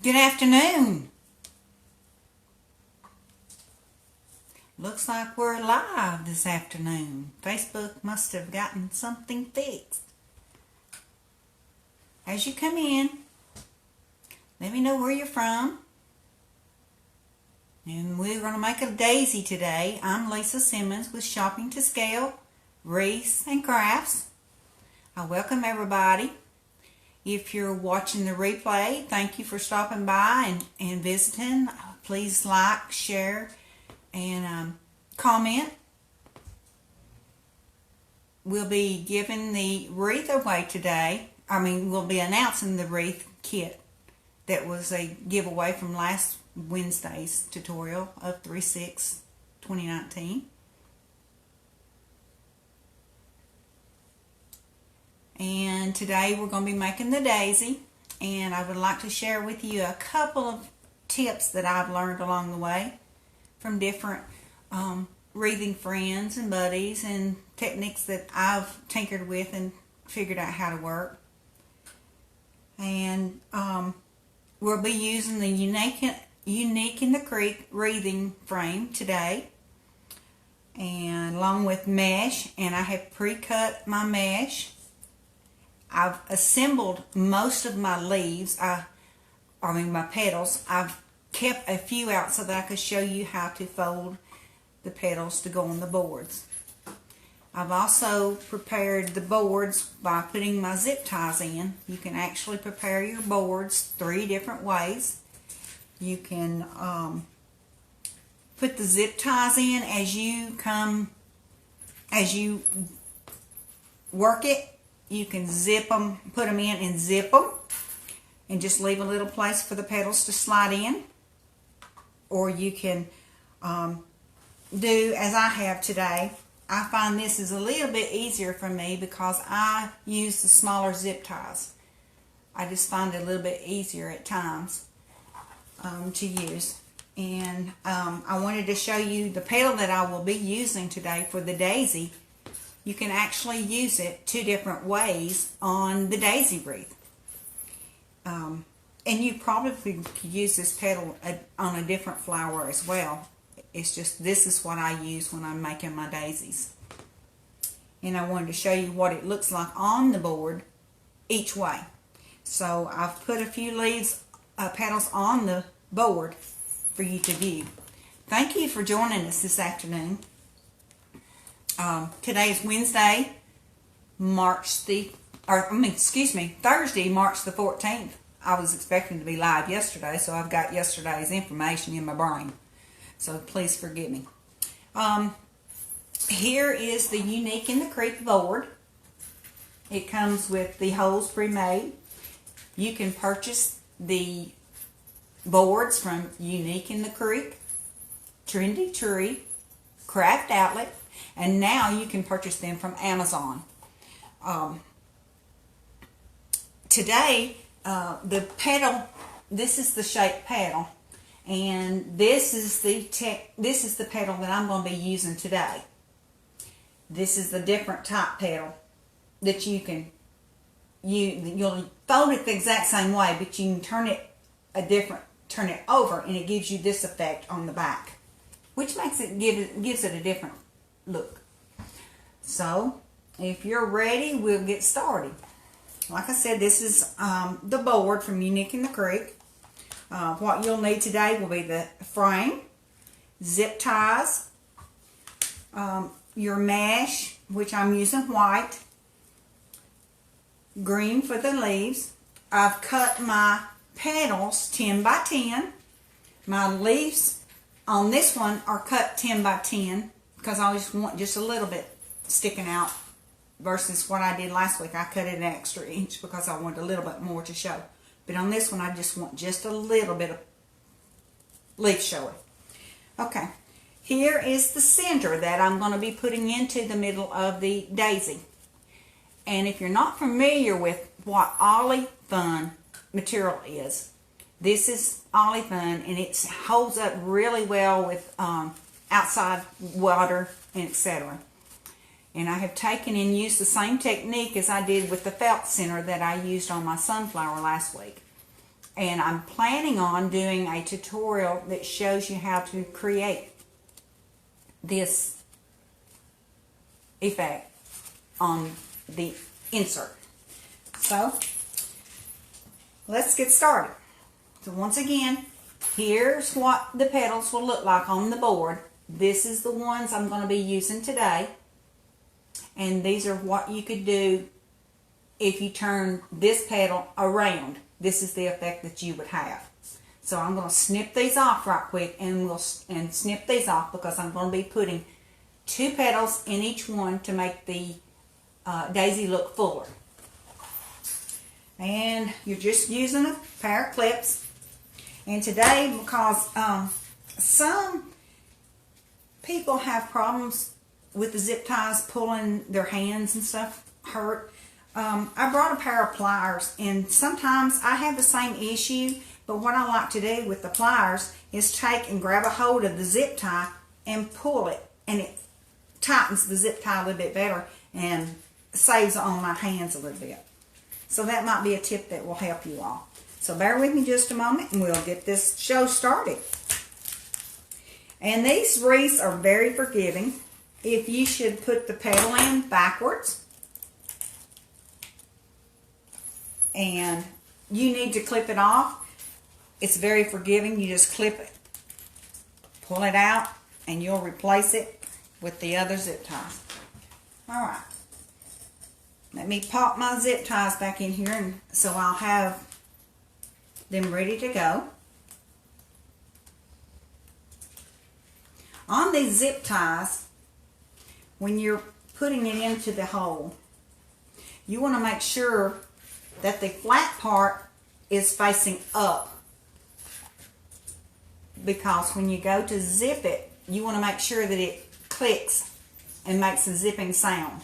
Good afternoon. Looks like we're live this afternoon. Facebook must have gotten something fixed. As you come in, let me know where you're from. And we're going to make a daisy today. I'm Lisa Simmons with Shopping to Scale, Wreaths and Crafts. I welcome everybody. If you're watching the replay, thank you for stopping by and visiting. Please like, share, and comment. We'll be giving the wreath away today. We'll be announcing the wreath kit that was a giveaway from last Wednesday's tutorial of 3/6/2019. And today we're going to be making the daisy, and I would like to share with you a couple of tips that I've learned along the way from different wreathing friends and buddies, and techniques that I've tinkered with and figured out how to work. And we'll be using the Unique in the Creek wreathing frame today, and along with mesh, and I have pre-cut my mesh. I've assembled most of my leaves, my petals. I've kept a few out so that I could show you how to fold the petals to go on the boards. I've also prepared the boards by putting my zip ties in. You can actually prepare your boards 3 different ways. You can put the zip ties in as you work it. You can zip them, put them in and zip them, and just leave a little place for the petals to slide in. Or you can do as I have today. I find this is a little bit easier for me because I use the smaller zip ties. I just find it a little bit easier at times to use. And I wanted to show you the petal that I will be using today for the daisy. You can actually use it 2 different ways on the daisy wreath. And you probably could use this petal on a different flower as well. It's just, this is what I use when I'm making my daisies. And I wanted to show you what it looks like on the board each way. So I've put a few petals on the board for you to view. Thank you for joining us this afternoon. Today is Wednesday, Thursday, March the 14th. I was expecting to be live yesterday, so I've got yesterday's information in my brain. So please forgive me. Here is the Unique in the Creek board. It comes with the holes pre-made. You can purchase the boards from Unique in the Creek, Trendy Tree, Craft Outlet, and now you can purchase them from Amazon. Today, the petal, this is the shaped petal, and this is the petal that I'm going to be using today. This is the different type petal that you'll fold it the exact same way, but you can turn it over, and it gives you this effect on the back, which gives it a different look. So if you're ready, we'll get started. Like I said, this is the board from Unique in the Creek. What you'll need today will be the frame, zip ties, your mesh, which I'm using white, green for the leaves. I've cut my petals 10 by 10. My leaves on this one are cut 10 by 10 because I just want just a little bit sticking out versus what I did last week. I cut it an extra inch because I wanted a little bit more to show. But on this one, I just want just a little bit of leaf showing. Okay, here is the center that I'm going to be putting into the middle of the daisy. And if you're not familiar with what olivine material is, this is olivine, and it holds up really well with outside water and etc. And I have taken and used the same technique as I did with the felt center that I used on my sunflower last week. And I'm planning on doing a tutorial that shows you how to create this effect on the insert. So let's get started. So once again, here's what the petals will look like on the board. This is the ones I'm going to be using today. And these are what you could do if you turn this petal around. This is the effect that you would have. So I'm going to snip these off right quick, and snip these off because I'm going to be putting 2 petals in each one to make the daisy look fuller. And you're just using a pair of clips. And today, because some people have problems with the zip ties pulling their hands and stuff hurt, I brought a pair of pliers, and sometimes I have the same issue, but what I like to do with the pliers is take and grab a hold of the zip tie and pull it, and it tightens the zip tie a little bit better and saves on my hands a little bit. So that might be a tip that will help you all. So bear with me just a moment and we'll get this show started. And these wreaths are very forgiving. If you should put the petal in backwards, and you need to clip it off, it's very forgiving. You just clip it, pull it out, and you'll replace it with the other zip ties. Alright, let me pop my zip ties back in here, and so I'll have them ready to go. On these zip ties, when you're putting it into the hole, you want to make sure that the flat part is facing up, because when you go to zip it, you want to make sure that it clicks and makes a zipping sound.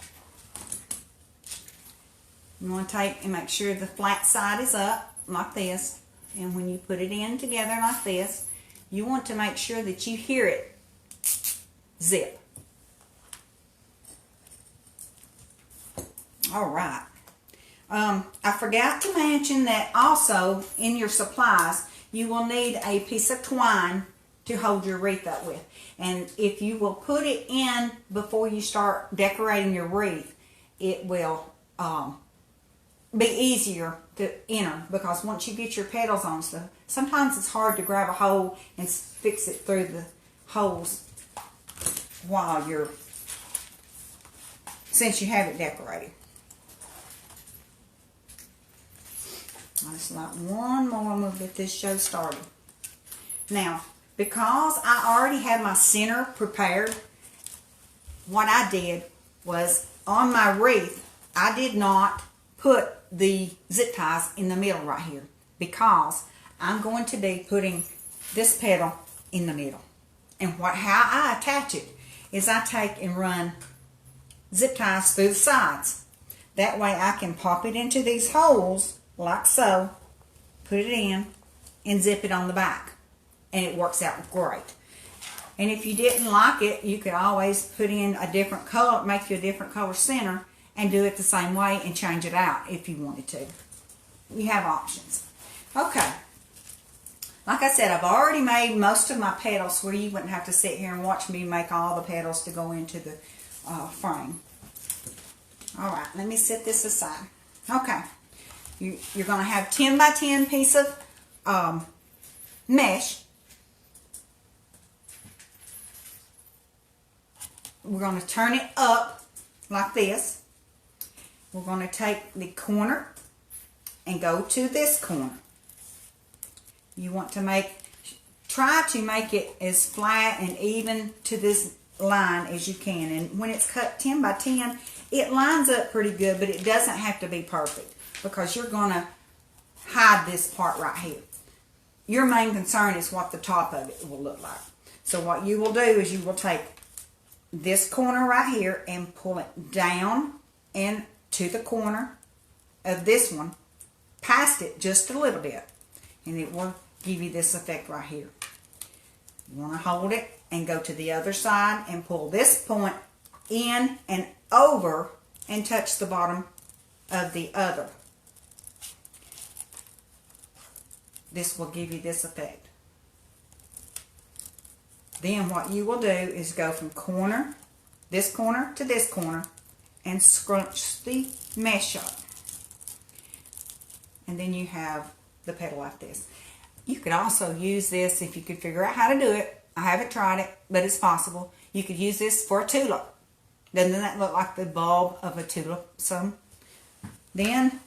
You want to take and make sure the flat side is up like this, and when you put it in together like this, you want to make sure that you hear it zip. Alright. I forgot to mention that also in your supplies you will need a piece of twine to hold your wreath up with. And if you will put it in before you start decorating your wreath, it will be easier to enter, because once you get your petals on stuff, sometimes it's hard to grab a hole and fix it through the holes while since you have it decorated. I just like one more, and we'll get this show started. Now, because I already had my center prepared, what I did was on my wreath, I did not put the zip ties in the middle right here, because I'm going to be putting this petal in the middle. And how I attach it is I take and run zip ties through the sides. That way I can pop it into these holes like so, put it in, and zip it on the back, and it works out great. And if you didn't like it, you could always put in a different color, make you a different color center, and do it the same way and change it out if you wanted to. You have options. Okay, like I said, I've already made most of my petals where you wouldn't have to sit here and watch me make all the petals to go into the frame. Alright, let me set this aside. Okay. You're going to have 10 by 10 piece of mesh. We're going to turn it up like this. We're going to take the corner and go to this corner. You want to try to make it as flat and even to this line as you can. And when it's cut 10 by 10, it lines up pretty good, but it doesn't have to be perfect, because you're going to hide this part right here. Your main concern is what the top of it will look like. So what you will do is you will take this corner right here and pull it down and to the corner of this one, past it just a little bit, and it will give you this effect right here. You want to hold it and go to the other side and pull this point in and over and touch the bottom of the other. this will give you this effect. Then what you will do is go from this corner to this corner, and scrunch the mesh up. And then you have the petal like this. You could also use this if you could figure out how to do it. I haven't tried it, but it's possible. You could use this for a tulip. Doesn't that look like the bulb of a tulip some? Then,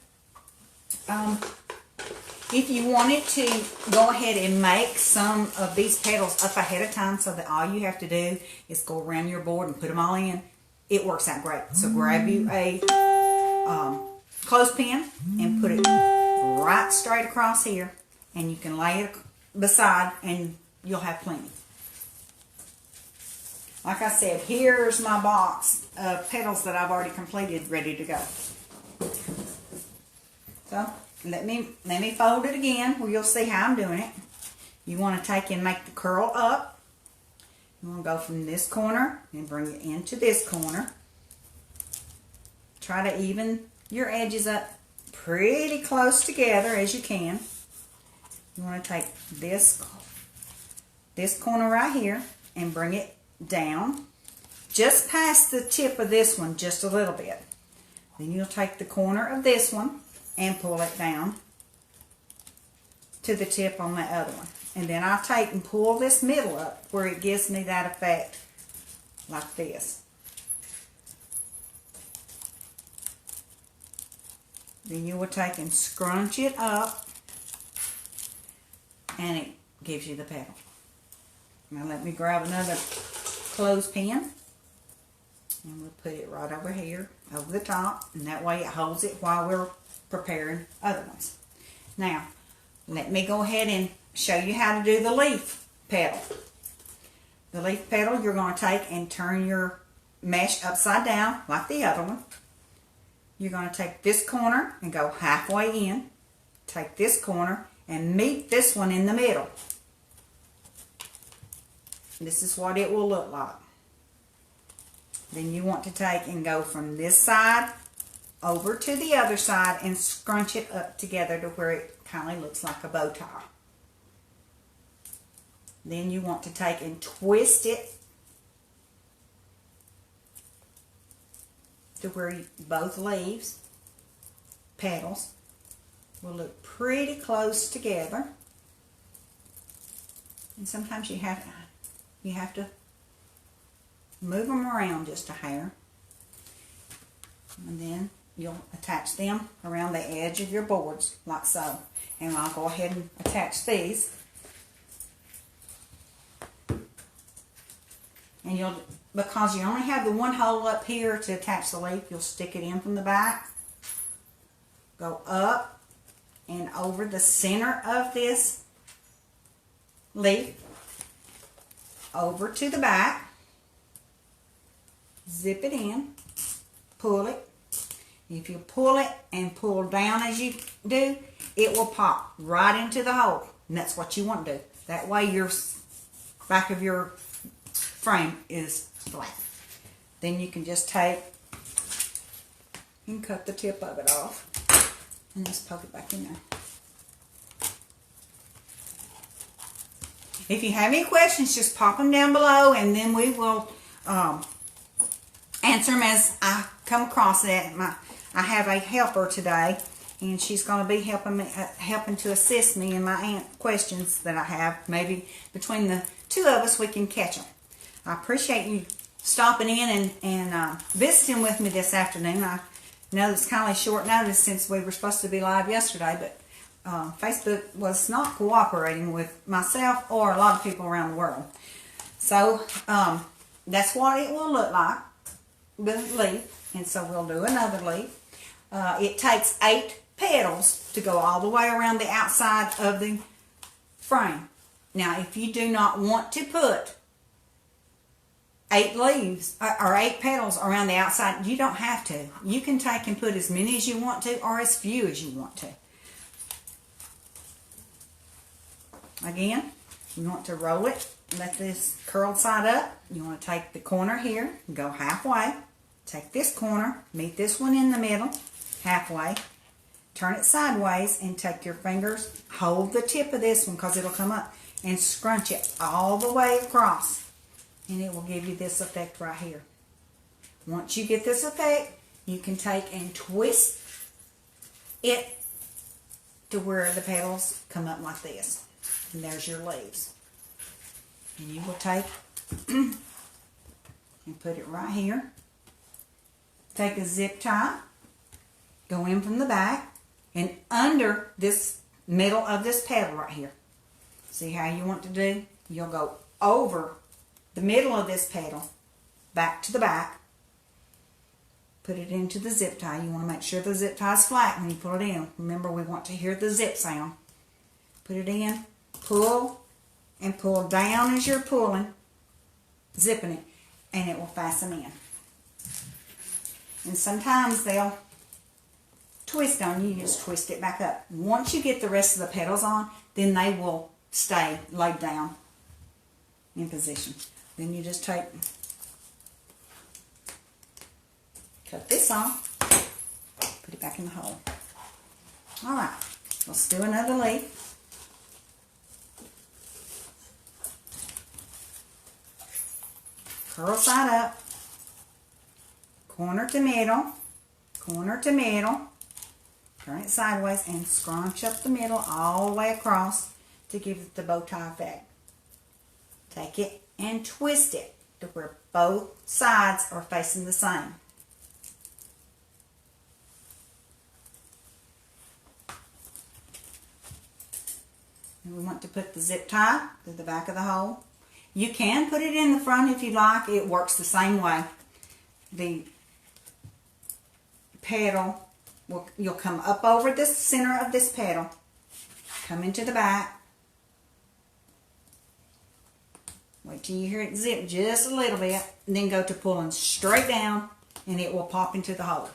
if you wanted to go ahead and make some of these petals up ahead of time so that all you have to do is go around your board and put them all in, it works out great. So grab you a clothespin and put it right straight across here, and you can lay it beside and you'll have plenty. Like I said, here's my box of petals that I've already completed, ready to go. So let me fold it again where you'll see how I'm doing it. You want to take and make the curl up. You want to go from this corner and bring it into this corner. Try to even your edges up pretty close together as you can. You want to take this corner right here and bring it down just past the tip of this one just a little bit. Then you'll take the corner of this one and pull it down to the tip on the other one. And then I'll take and pull this middle up where it gives me that effect like this. Then you will take and scrunch it up, and it gives you the petal. Now let me grab another clothespin, and we'll put it right over here, over the top, and that way it holds it while we're preparing other ones. Now, let me go ahead and show you how to do the leaf petal. The leaf petal, you're going to take and turn your mesh upside down like the other one. You're going to take this corner and go halfway in. Take this corner and meet this one in the middle. This is what it will look like. Then you want to take and go from this side over to the other side and scrunch it up together to where it kind of looks like a bow tie. Then you want to take and twist it to where both leaves, petals, will look pretty close together. And sometimes you have to move them around just a hair. And then you'll attach them around the edge of your boards like so. And I'll go ahead and attach these. And because you only have the one hole up here to attach the leaf, you'll stick it in from the back. Go up and over the center of this leaf, over to the back, zip it in, pull it. If you pull it and pull down as you do, it will pop right into the hole. And that's what you want to do. That way your back of your frame is flat. Then you can just take and cut the tip of it off and just poke it back in there. If you have any questions, just pop them down below, and then we will answer them as I come across it. I have a helper today, and she's going to be helping to assist me in my questions that I have. Maybe between the two of us, we can catch them. I appreciate you stopping in and visiting with me this afternoon. I know it's kind of short notice since we were supposed to be live yesterday, but Facebook was not cooperating with myself or a lot of people around the world. So that's what it will look like, the leaf. And so we'll do another leaf. It takes 8 petals to go all the way around the outside of the frame. Now, if you do not want to put 8 leaves or 8 petals around the outside, you don't have to. You can take and put as many as you want to or as few as you want to. Again, you want to roll it, let this curled side up. You want to take the corner here and go halfway. Take this corner, meet this one in the middle, halfway. turn it sideways and take your fingers, hold the tip of this one because it'll come up, and scrunch it all the way across. And it will give you this effect right here. Once you get this effect, you can take and twist it to where the petals come up like this. And there's your leaves. And you will take and put it right here. Take a zip tie, go in from the back and under this middle of this petal right here. See how you want to do? You'll go over the middle of this petal, back to the back, put it into the zip tie. You want to make sure the zip tie is flat when you pull it in. Remember, we want to hear the zip sound. Put it in, pull, and pull down as you're pulling, zipping it, and it will fasten in. And sometimes they'll twist on you. You just twist it back up. Once you get the rest of the petals on, then they will stay laid down in position. Then you just cut this off, put it back in the hole. Alright, let's do another leaf. Curl side up, corner to middle, turn it sideways and scrunch up the middle all the way across to give it the bow tie effect. Take it and twist it to where both sides are facing the same. And we want to put the zip tie to the back of the hole. You can put it in the front if you like. It works the same way. The petal, you'll come up over the center of this petal, come into the back. Wait till you hear it zip just a little bit, and then go to pulling straight down, and it will pop into the hole.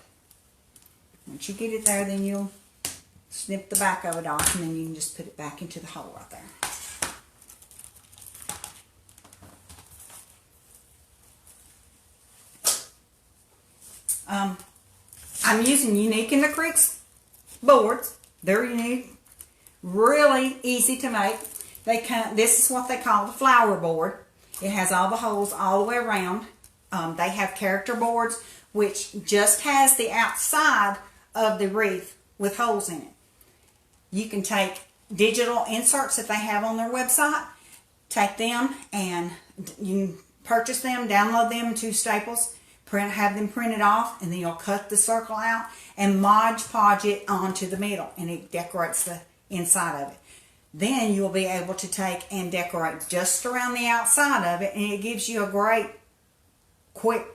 Once you get it there, then you'll snip the back of it off, and then you can just put it back into the hole right there. I'm using Unique in the Creeks boards. They're unique, really easy to make. This is what they call the flower board. It has all the holes all the way around. They have character boards, which just has the outside of the wreath with holes in it. You can take digital inserts that they have on their website, take them and you can purchase them, download them to Staples, have them printed off, and then you'll cut the circle out and Mod Podge it onto the middle, and it decorates the inside of it. Then you'll be able to take and decorate just around the outside of it, and it gives you a great quick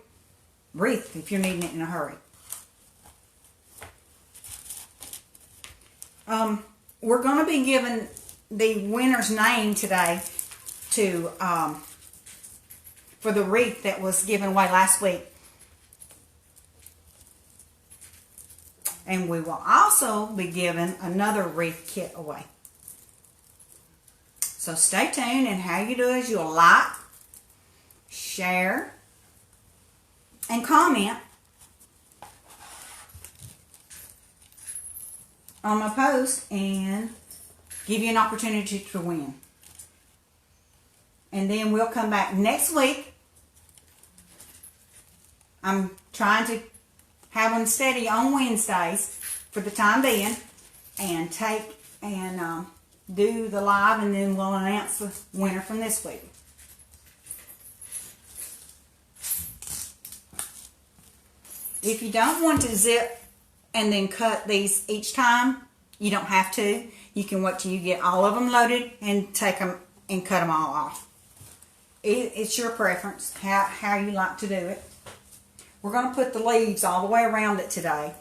wreath if you're needing it in a hurry. We're going to be giving the winner's name today to for the wreath that was given away last week. And we will also be giving another wreath kit away. So stay tuned, and how you do is you'll like, share, and comment on my post and give you an opportunity to win. And then we'll come back next week. I'm trying to have them steady on Wednesdays for the time being, and take and do the live, and then we'll announce the winner from this week. If you don't want to zip and then cut these each time, you don't have to. You can wait till you get all of them loaded and take them and cut them all off. It's your preference, how you like to do it. We're going to put the leaves all the way around it today.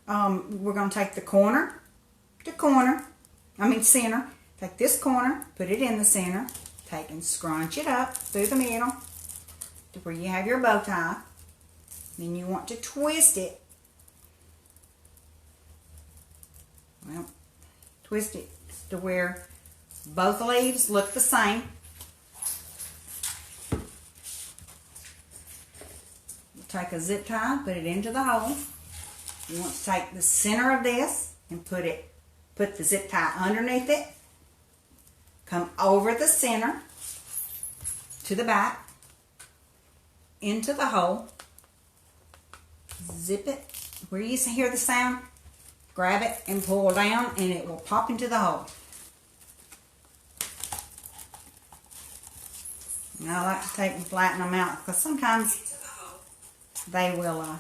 We're going to take the corner to corner, center. Take this corner, put it in the center, take and scrunch it up through the middle to where you have your bow tie. Then you want to twist it. Well, twist it to where both leaves look the same. Take a zip tie, put it into the hole. You want to take the center of this and put the zip tie underneath it. Come over the center to the back into the hole. Zip it. Where you hear the sound, grab it and pull down and it will pop into the hole. And I like to take and flatten them out because sometimes they will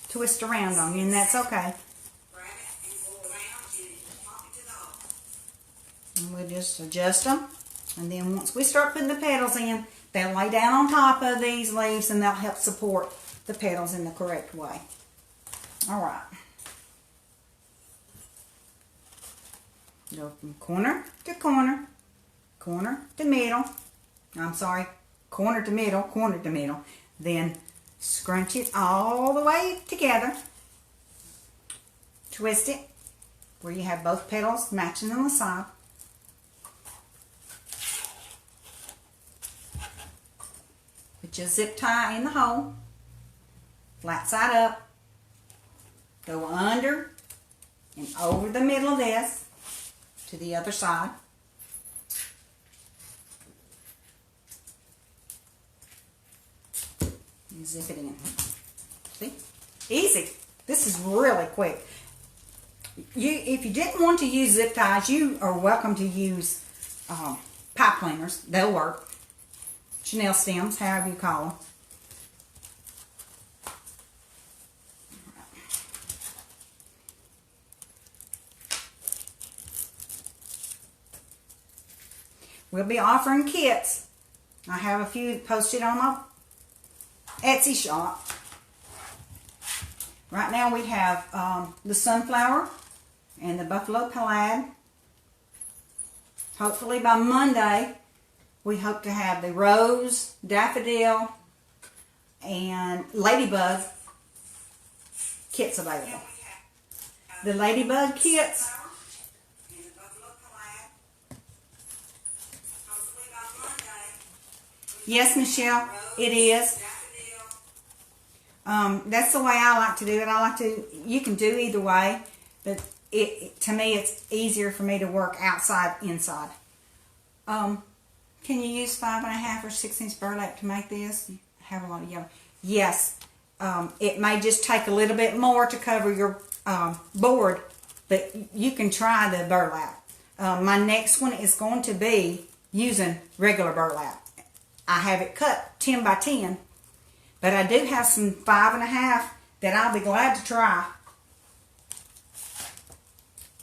twist around on you, and that's okay. And we'll just adjust them, and then once we start putting the petals in, they'll lay down on top of these leaves and they'll help support the petals in the correct way. Alright. Go from corner to corner, corner to middle. I'm sorry, corner to middle, corner to middle. Then scrunch it all the way together. Twist it where you have both petals matching on the side. Put your zip tie in the hole, flat side up. Go under and over the middle of this to the other side. And zip it in. See? Easy. This is really quick. If you didn't want to use zip ties, you are welcome to use pipe cleaners. They'll work. Chanel stems, however you call them. We'll be offering kits. I have a few posted on my Etsy shop. Right now we have the sunflower and the buffalo plaid. Hopefully by Monday we hope to have the rose, daffodil, and ladybug kits available. The ladybug kits, yes, Michelle, it is. That's the way I like to do it. You can do either way, but to me it's easier for me to work outside, inside. Can you use 5.5 or 6-inch burlap to make this? I have a lot of yellow. Yes, it may just take a little bit more to cover your board, but you can try the burlap. My next one is going to be using regular burlap. I have it cut 10 by 10, but I do have some 5.5 that I'll be glad to try.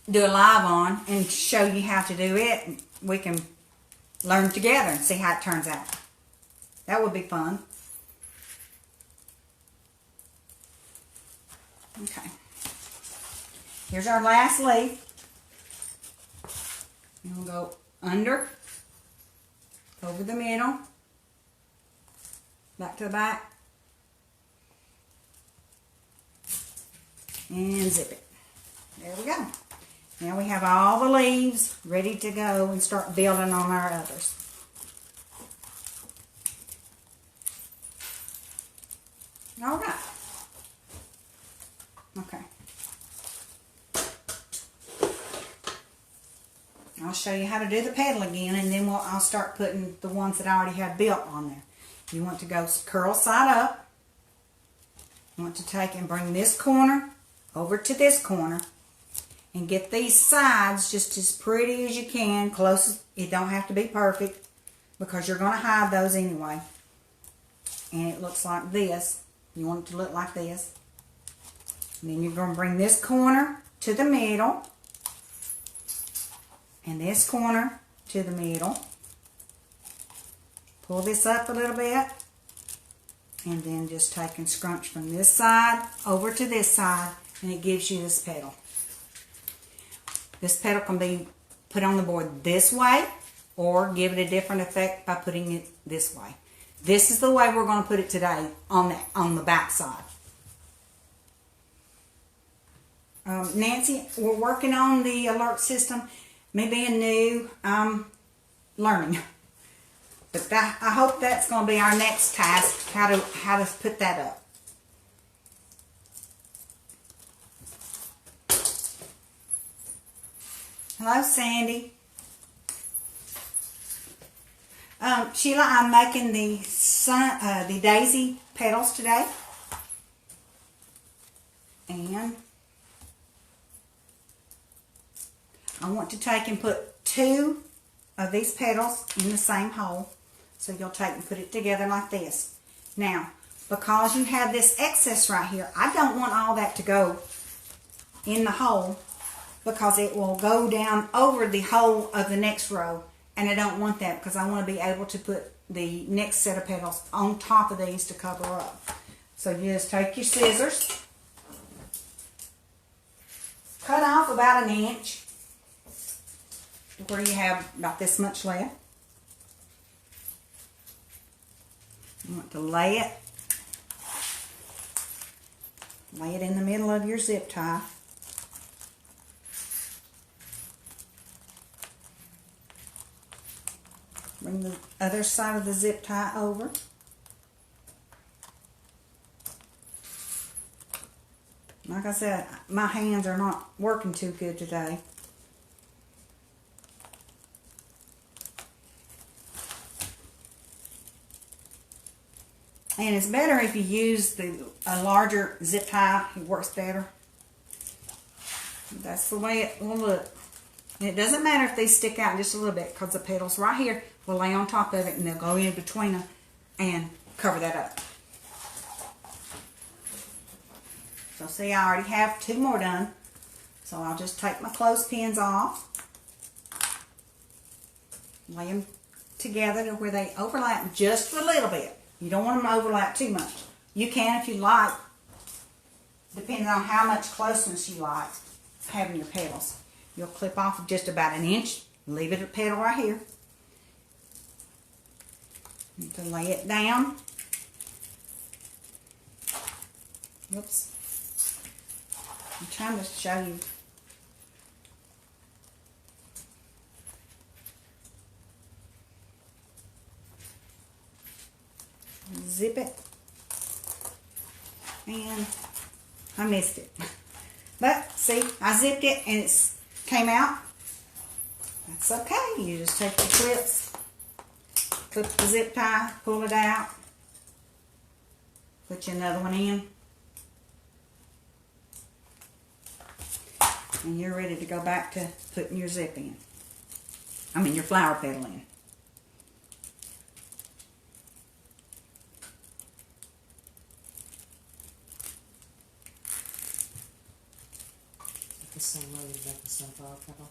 Do a live on and show you how to do it. We can learn together and see how it turns out. That would be fun. Okay. Here's our last leaf. And we'll go under, over the middle, back to the back, and zip it. There we go. Now we have all the leaves ready to go and start building on our others. All right. Okay. I'll show you how to do the petal again, and then I'll start putting the ones that I already have built on there. You want to go curl side up. You want to take and bring this corner over to this corner and get these sides just as pretty as you can, close. It don't have to be perfect because you're going to hide those anyway. And it looks like this. You want it to look like this. And then you're going to bring this corner to the middle and this corner to the middle. Pull this up a little bit and then just take and scrunch from this side over to this side, and it gives you this petal. This petal can be put on the board this way or give it a different effect by putting it this way. This is the way we're going to put it today on the back side. Nancy, we're working on the alert system. Me being new, I'm learning. But I hope that's going to be our next task, how to put that up. Hello, Sandy. Sheila, I'm making the daisy petals today. And I want to take and put 2 of these petals in the same hole. So you'll take and put it together like this. Now, because you have this excess right here, I don't want all that to go in the hole because it will go down over the hole of the next row. And I don't want that because I want to be able to put the next set of petals on top of these to cover up. So you just take your scissors, cut off about 1 inch where you have about this much left. You want to lay it in the middle of your zip tie. Bring the other side of the zip tie over. Like I said, my hands are not working too good today. And it's better if you use a larger zip tie. It works better. That's the way it will look. And it doesn't matter if these stick out just a little bit because the petals right here will lay on top of it and they'll go in between them and cover that up. So see, I already have 2 more done. So I'll just take my clothespins off. Lay them together to where they overlap just a little bit. You don't want them to overlap too much. You can if you like, depending on how much closeness you like having your petals. You'll clip off just about 1 inch, leave it a petal right here. You can lay it down. Whoops. I'm trying to show you. Zip it. And I missed it. But see, I zipped it and it came out. That's okay. You just take the clips, clip the zip tie, pull it out, put you another one in, and you're ready to go back to putting your zip in. I mean your flower petal in. The same way you make a sunflower petal?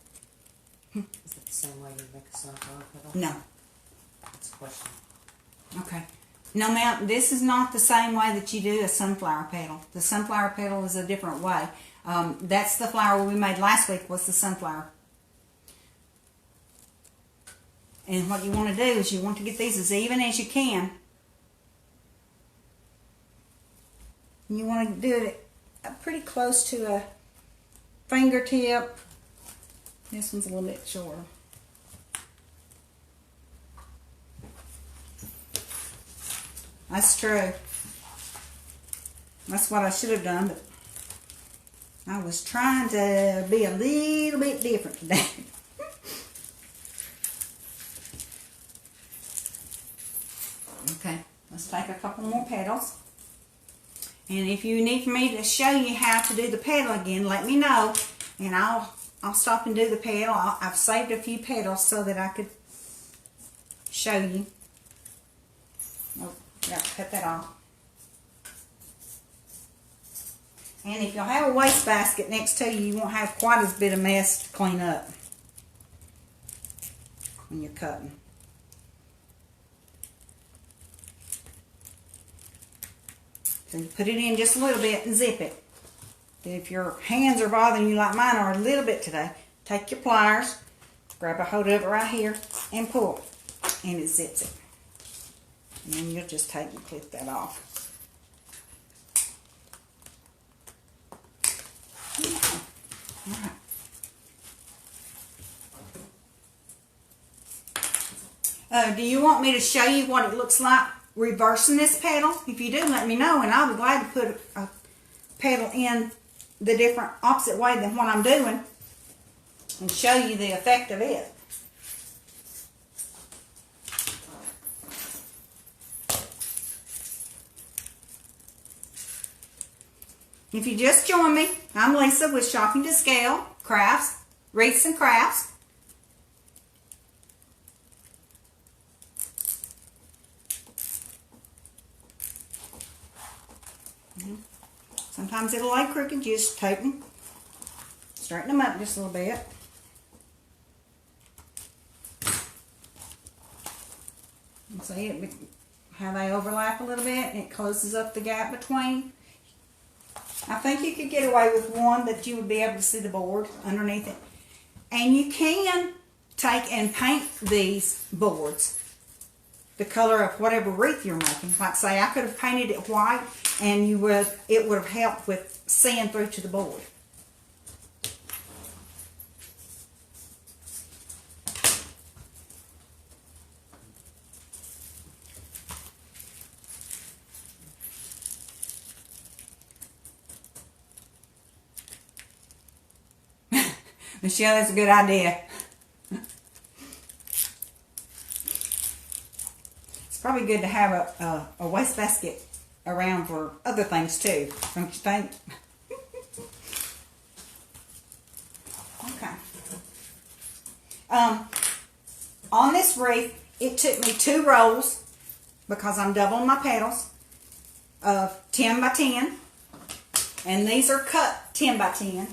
Is that the same way you make a sunflower petal? No. That's a question. Okay. No, ma'am, this is not the same way that you do a sunflower petal. The sunflower petal is a different way. That's the flower we made last week was the sunflower. And what you want to do is you want to get these as even as you can. You want to do it pretty close to a fingertip. This one's a little bit shorter. That's true. That's what I should have done, but I was trying to be a little bit different today. Okay, let's take a couple more petals. And if you need for me to show you how to do the petal again, let me know, and I'll stop and do the petal. I've saved a few petals so that I could show you. Oh, yeah, cut that off. And if you'll have a wastebasket next to you, you won't have quite as bit of mess to clean up when you're cutting. So you put it in just a little bit and zip it. If your hands are bothering you like mine are a little bit today, take your pliers, grab a hold of it right here, and pull. And it zips it. And then you'll just take and clip that off. Alright. Do you want me to show you what it looks like reversing this petal? If you do, let me know, and I'll be glad to put a petal in the different opposite way than what I'm doing. and show you the effect of it. If you just join me, I'm Lisa with Shopping to Scale, Crafts, Wreaths and Crafts. Sometimes it'll lay crooked, just take them, straighten them up just a little bit. And see it, how they overlap a little bit, and it closes up the gap between. I think you could get away with one that you would be able to see the board underneath it. And you can take and paint these boards the color of whatever wreath you're making. Like say I could have painted it white, and it would have helped with seeing through to the board. Michelle, that's a good idea. It's probably good to have a wastebasket around for other things too, don't you think? Okay. On this wreath, it took me 2 rolls, because I'm doubling my petals, of 10 by 10. And these are cut 10 by 10.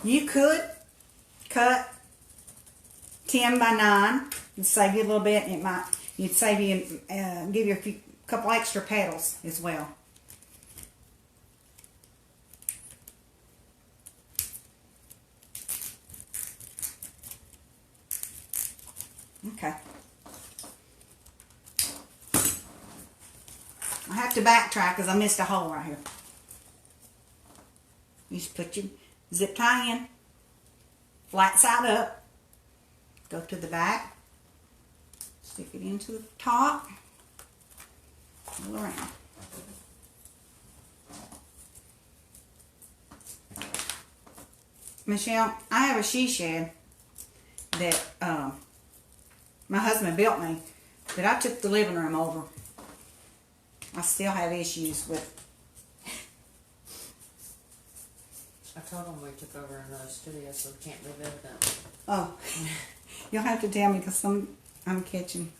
You could cut 10 by 9 and save you a little bit, and you'd save you, give you a couple extra petals as well. Okay. I have to backtrack because I missed a hole right here. You just put your zip tie in, flat side up, go to the back, stick it into the top, pull around. Michelle, I have a she shed that my husband built me that I took the living room over. I still have issues with. I told them we took over another studio, so we can't rebuild them. Oh, you'll have to tell me because I'm catching.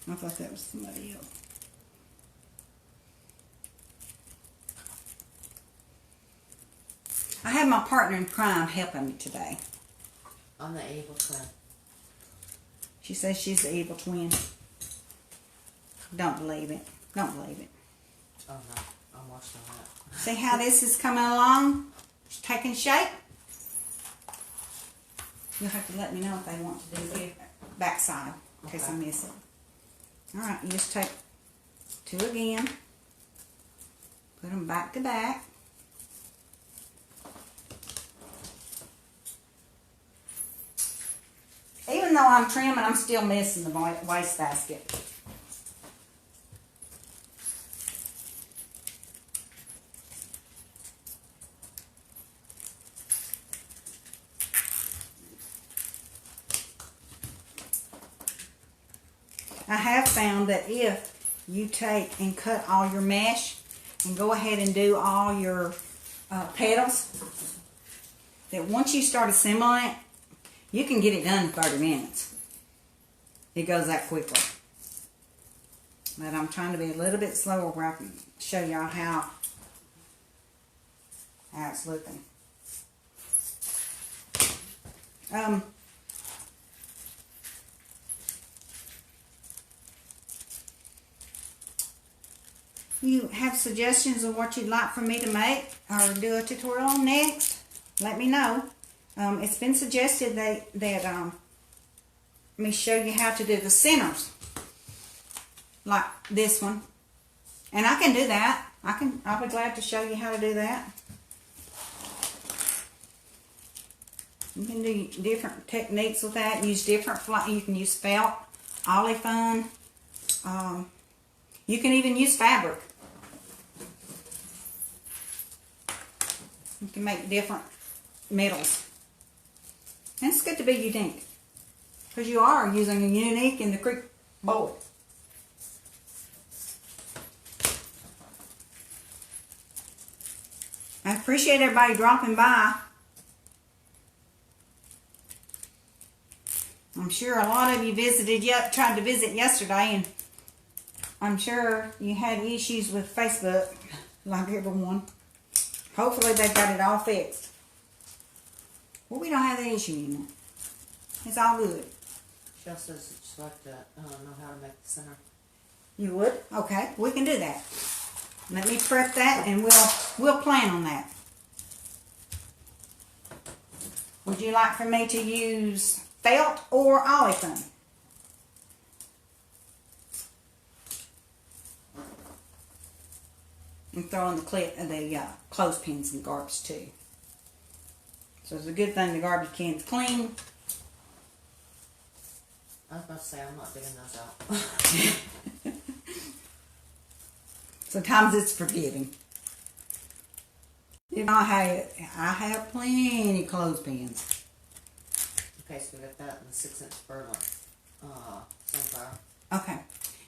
I thought that was somebody else. I have my partner in crime helping me today. I'm the evil twin. She says she's the evil twin. Don't believe it. Don't believe it. Oh no, I'm watching that. See how this is coming along? It's taking shape. You'll have to let me know if they want to do the backside in case I miss it. Alright, you just take 2 again. Put them back to back. Even though I'm trimming, I'm still missing the wastebasket. I have found that if you take and cut all your mesh and go ahead and do all your petals, that once you start assembling it, you can get it done in 30 minutes. It goes that quickly. But I'm trying to be a little bit slower where I can show y'all how it's looking. You have suggestions of what you'd like for me to make or do a tutorial on next, let me know. It's been suggested that let me show you how to do the centers like this one, and I can do that. I'll be glad to show you how to do that. You can do different techniques with that. Use different you can use felt, olivine. You can even use fabric. You can make different metals. And it's good to be unique. Because you are using a unique in the Creek board. I appreciate everybody dropping by. I'm sure a lot of you tried to visit yesterday, and I'm sure you had issues with Facebook, like everyone. Hopefully they've got it all fixed. Well, we don't have the issue anymore. It's all good. She also says that she'd like to know how to make the center. You would? Okay, we can do that. Let me prep that, and we'll plan on that. Would you like for me to use felt or olefin? And throw in the clothespins and garbage too. So it's a good thing the garbage can's clean. I was about to say, I'm not digging those out. Sometimes it's forgiving. You know, I have plenty of clothespins. Okay, so we got that and the 6-inch burlap sunflower. Okay.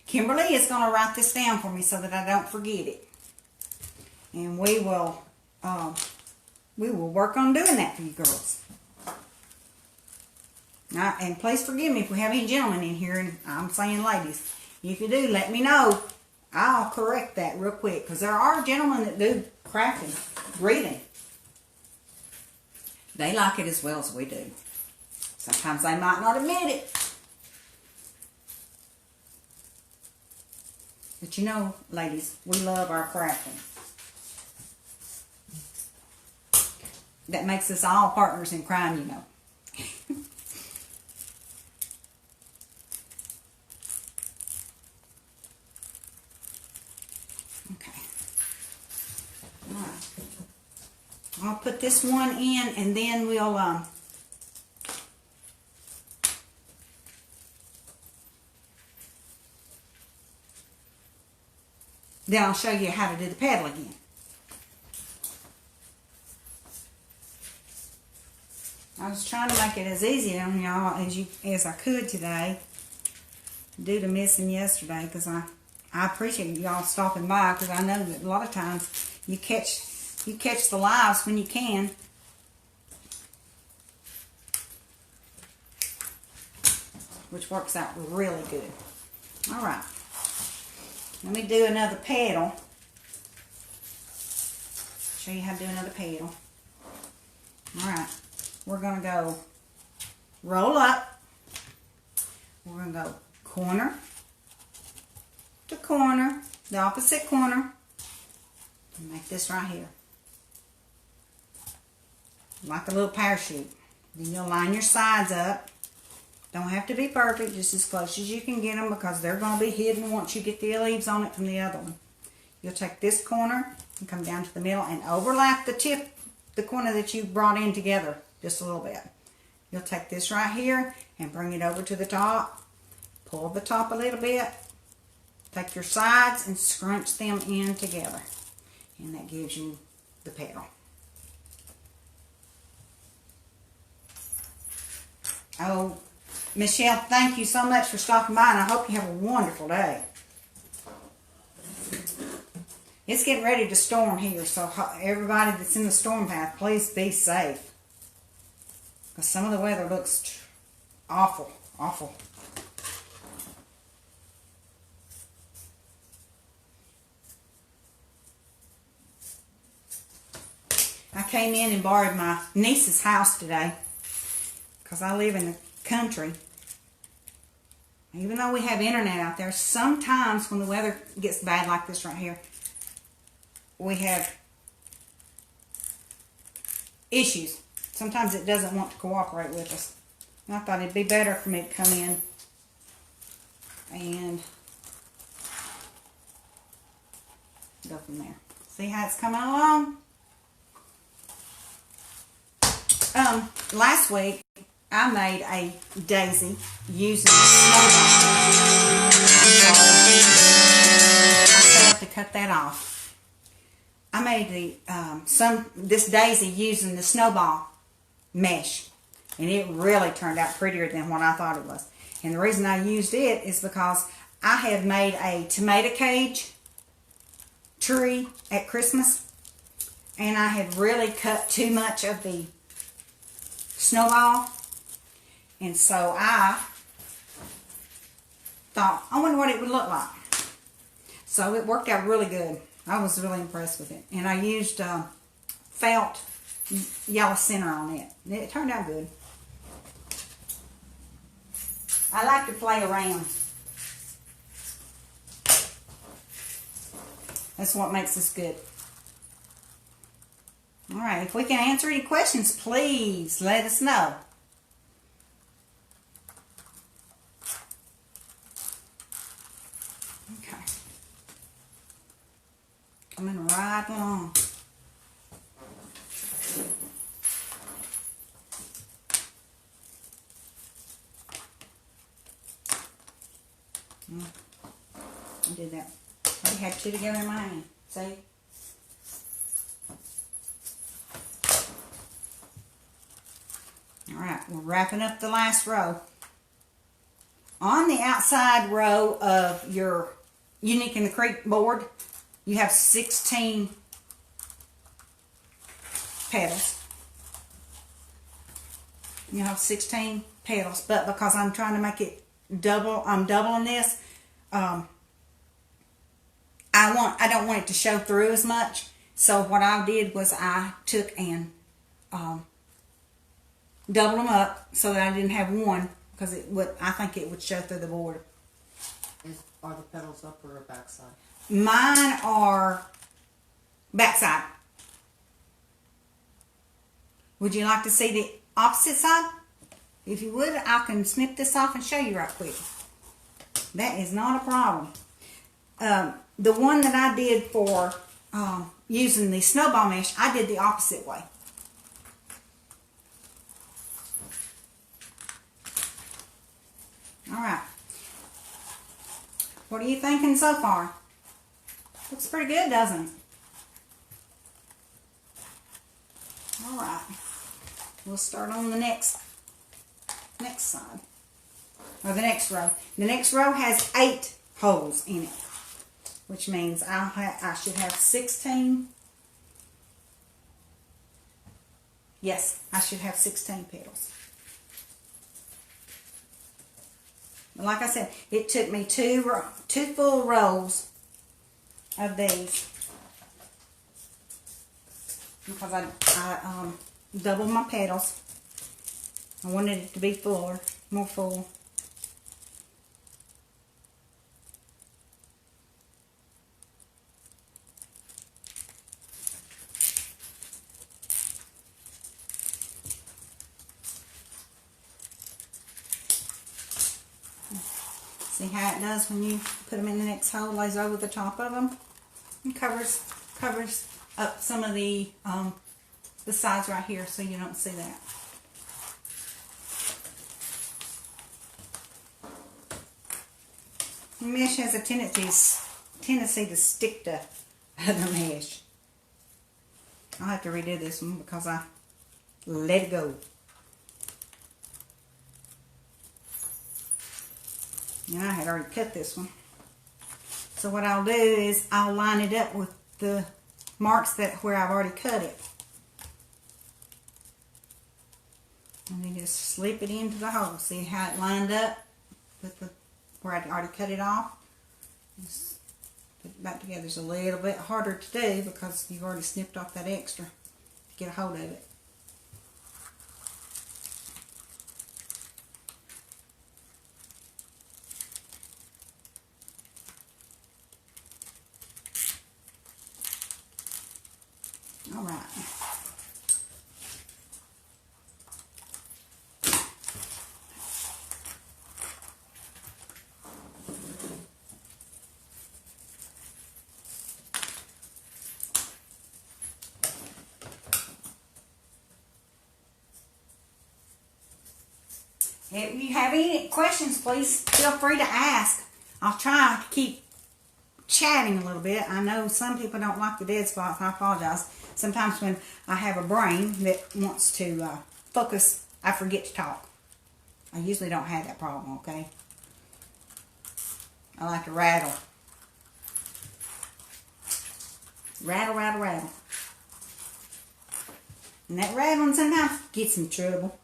Kimberly is going to write this down for me so that I don't forget it. And we will work on doing that for you girls. Now, and please forgive me if we have any gentlemen in here, and I'm saying ladies. If you do, let me know. I'll correct that real quick, because there are gentlemen that do crafting, reading. They like it as well as we do. Sometimes they might not admit it. But you know, ladies, we love our crafting. That makes us all partners in crime, you know. Okay. All right. I'll put this one in, and then we'll then I'll show you how to do the petal again. I was trying to make it as easy on y'all as I could today, due to missing yesterday, because I appreciate y'all stopping by, because I know that a lot of times you catch the lives when you can. Which works out really good. All right. Let me do another petal. Show you how to do another petal. All right. We're going to go roll up. We're going to go corner to corner, the opposite corner, and make this right here. Like a little parachute. Then you'll line your sides up. Don't have to be perfect, just as close as you can get them, because they're going to be hidden once you get the leaves on it from the other one. You'll take this corner and come down to the middle and overlap the tip, the corner that you brought in together just a little bit. You'll take this right here and bring it over to the top. Pull the top a little bit. Take your sides and scrunch them in together. And that gives you the petal. Oh, Michelle, thank you so much for stopping by, and I hope you have a wonderful day. It's getting ready to storm here, so everybody that's in the storm path, please be safe. Because some of the weather looks awful, awful. I came in and borrowed my niece's house today, because I live in the country. Even though we have internet out there, sometimes when the weather gets bad like this right here, we have issues. Sometimes it doesn't want to cooperate with us. And I thought it'd be better for me to come in and go from there. See how it's coming along? Last week, I made a daisy using the snowball. I still have to cut that off. I made this daisy using the snowball mesh, and it really turned out prettier than what I thought it was. And the reason I used it is because I had made a tomato cage tree at Christmas, and I had really cut too much of the snowball, and so I thought, I wonder what it would look like. So it worked out really good. I was really impressed with it, and I used felt yellow center on it. It turned out good. I like to play around. That's what makes this good. All right, if we can answer any questions, please let us know. Okay. Coming right along. I did that. I had two together in my hand. See? Alright, we're wrapping up the last row. On the outside row of your Unique in the Creek board, you have 16 petals. You have 16 petals, but because I'm trying to make it double, I'm doubling this. I don't want it to show through as much. So what I did was I took and doubled them up so that I didn't have one, because I think it would show through the board. Are the petals up or backside? Mine are backside. Would you like to see the opposite side? If you would, I can snip this off and show you right quick. That is not a problem. The one that I did for using the snowball mesh, I did the opposite way. Alright. What are you thinking so far? Looks pretty good, doesn't it? Alright. We'll start on the next side. Or the next row. The next row has 8 holes in it, which means I should have 16. Yes, I should have 16 petals. But like I said, it took me two full rows of these because I doubled my petals. I wanted it to be fuller, more full. See how it does when you put them in the next hole, lays over the top of them, and covers up some of the sides right here so you don't see that. The mesh has a tendency to stick to the mesh. I'll have to redo this one because I let it go. And I had already cut this one. So what I'll do is I'll line it up with the marks where I've already cut it. And then just slip it into the hole. See how it lined up with where I'd already cut it off? Just put it back together. It's a little bit harder to do because you've already snipped off that extra to get a hold of it. All right. If you have any questions, please feel free to ask. I'll try to keep chatting a little bit. I know some people don't like the dead spots. I apologize. Sometimes when I have a brain that wants to focus, I forget to talk. I usually don't have that problem, okay? I like to rattle. Rattle, rattle, rattle. And that rattling sometimes gets in trouble.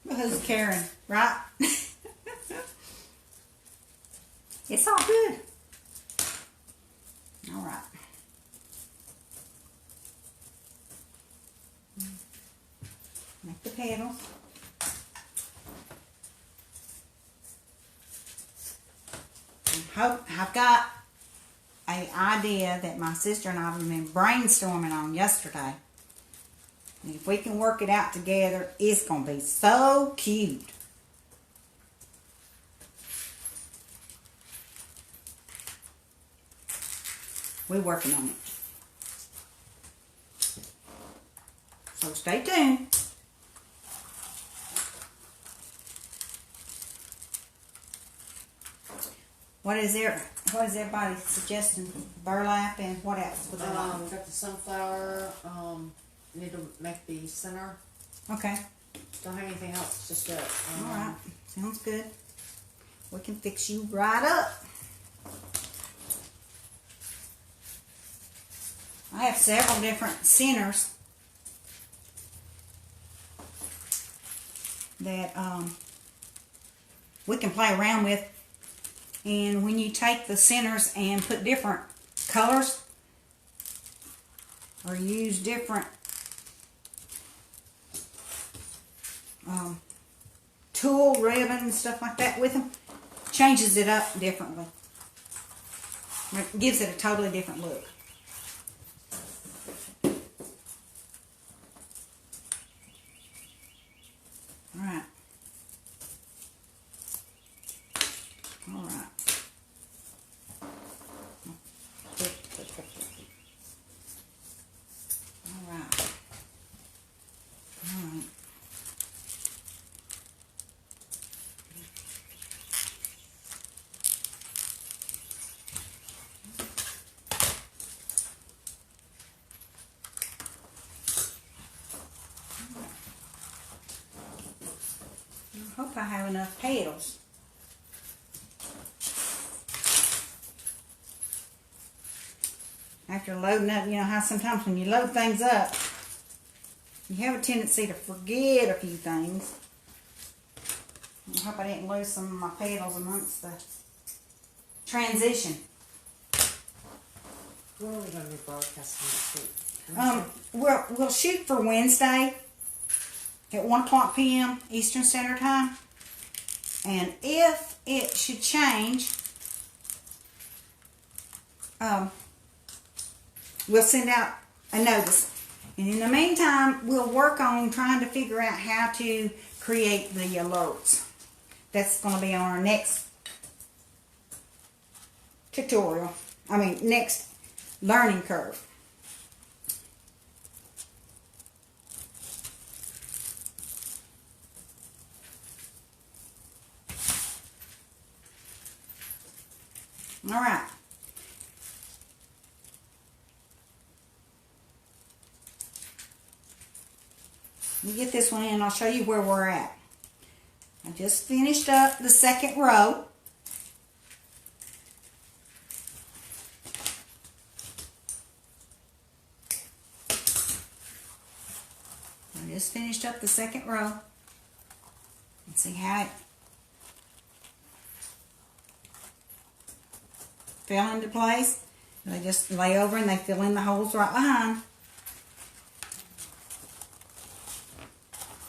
Who's caring, right? It's all good. All right. Make the petals. I've got an idea that my sister and I have been brainstorming on yesterday. And if we can work it out together, it's going to be so cute. We're working on it. So stay tuned. What is everybody suggesting? Burlap and what else? Would they like? We got the sunflower. Need to make the center. Okay. Don't have anything else just yet. All right. Sounds good. We can fix you right up. I have several different centers that we can play around with. And when you take the centers and put different colors or use different tulle, ribbon, and stuff like that with them, changes it up differently. It gives it a totally different look. Alright. Alright. Alright. Alright. I hope I have enough petals. After loading up, you know how sometimes when you load things up, you have a tendency to forget a few things. I hope I didn't lose some of my petals amongst the transition. When are we going to be broadcasting next week? We'll shoot for Wednesday at 1 o'clock p.m. Eastern Standard Time. And if it should change, we'll send out a notice. And in the meantime, we'll work on trying to figure out how to create the alerts. That's going to be on our next tutorial. Next learning curve. All right. Let me get this one in. I'll show you where we're at. I just finished up the second row. I just finished up the second row. Let's see how it fell into place. They just lay over and they fill in the holes right behind.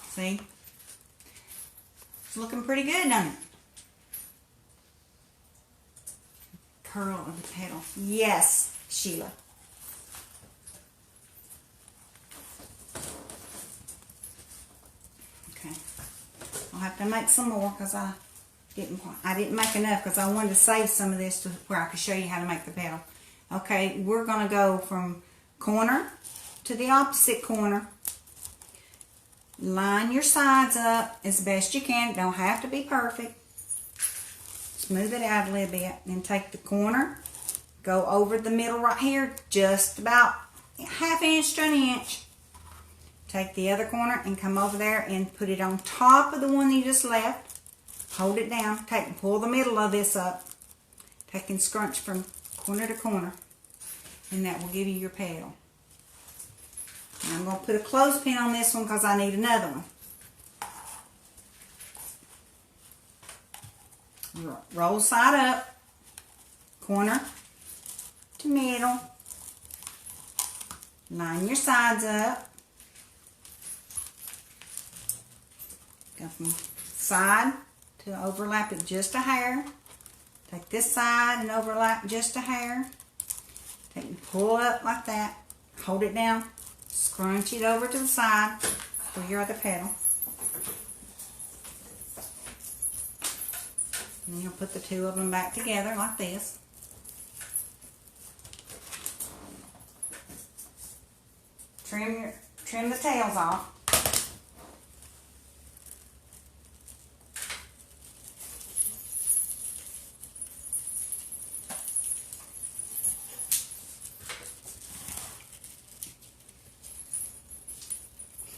See? It's looking pretty good, doesn't it? Curl of the petal. Yes, Sheila. Okay. I'll have to make some more because I didn't make enough because I wanted to save some of this to where I could show you how to make the petal. Okay, we're going to go from corner to the opposite corner. Line your sides up as best you can. It don't have to be perfect. Smooth it out a little bit. Then take the corner, go over the middle right here, just about ½ inch to 1 inch. Take the other corner and come over there and put it on top of the one you just left. Hold it down. Take and pull the middle of this up. Take and scrunch from corner to corner. And that will give you your petal. Now I'm going to put a clothespin on this one because I need another one. Roll side up, corner to middle. Line your sides up. Go from side to overlap it just a hair. Take this side and overlap just a hair. Take and pull up like that. Hold it down. Scrunch it over to the side for your other petal. And you'll put the two of them back together like this. Trim the tails off.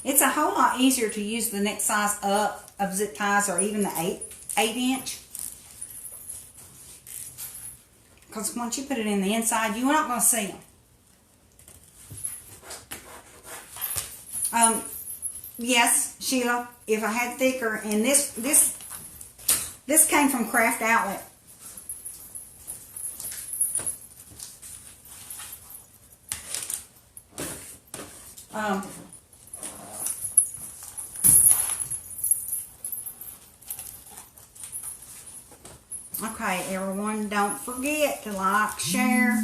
It's a whole lot easier to use the next size up of zip ties or even the 8 inch. Because once you put it in the inside, you're not going to see them. Yes, Sheila, if I had thicker, and this came from Craft Outlet. Okay, everyone, don't forget to like, share,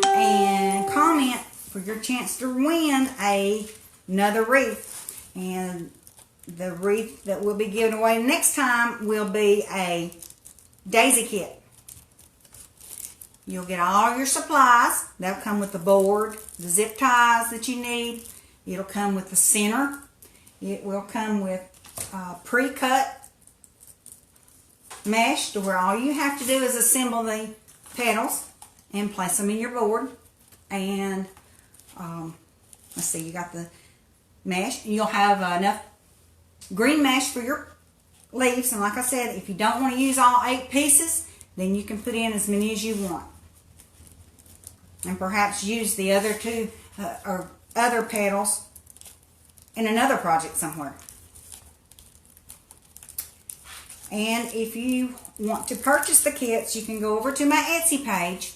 and comment for your chance to win another wreath. And the wreath that we'll be giving away next time will be a daisy kit. You'll get all your supplies. They'll come with the board, the zip ties that you need. It'll come with the center. It will come with pre-cut mesh to where all you have to do is assemble the petals and place them in your board. And let's see, you got the mesh. You'll have enough green mesh for your leaves. And like I said, if you don't want to use all 8 pieces, then you can put in as many as you want. And perhaps use the other 2 or other petals in another project somewhere. And if you want to purchase the kits, you can go over to my Etsy page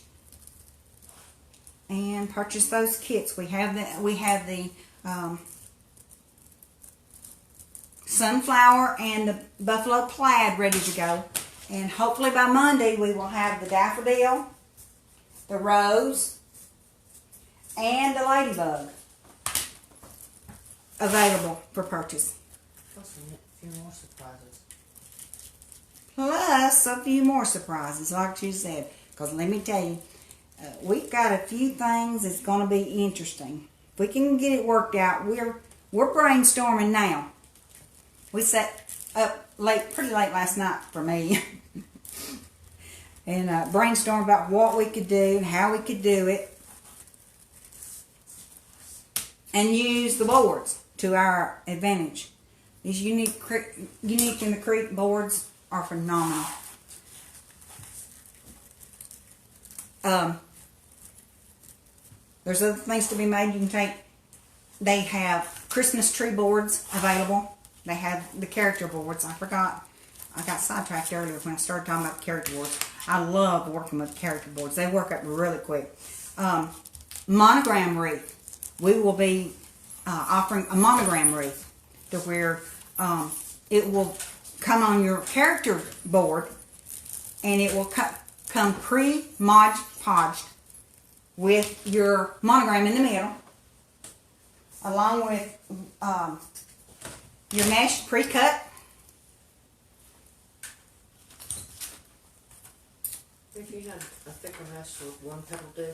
and purchase those kits. We have the sunflower and the buffalo plaid ready to go. And hopefully by Monday we will have the daffodil, the rose, and the ladybug available for purchase. Plus a few more surprises. Plus a few more surprises, like you said. Because let me tell you, we've got a few things that's going to be interesting. If we can get it worked out, we're brainstorming now. We sat up pretty late last night for me, and brainstormed about what we could do and how we could do it, and use the boards to our advantage. These unique in the Creek boards are phenomenal. There's other things to be made. You can take. They have Christmas tree boards available. They have the character boards. I forgot. I got sidetracked earlier when I started talking about the character boards. I love working with character boards. They work up really quick. Monogram wreath. We will be offering a monogram wreath to where it will come on your character board, and it will come pre-Mod Podged with your monogram in the middle, along with your mesh pre-cut. If you had a thicker mesh, would one petal do?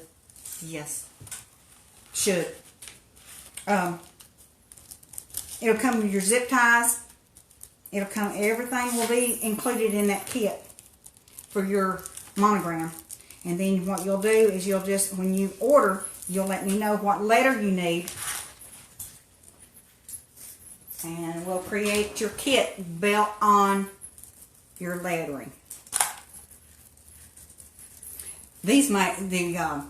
Yes. Should. It'll come with your zip ties. It'll come, everything will be included in that kit for your monogram. And then what you'll do is you'll just, when you order, you'll let me know what letter you need. And we'll create your kit built on your lettering. These make the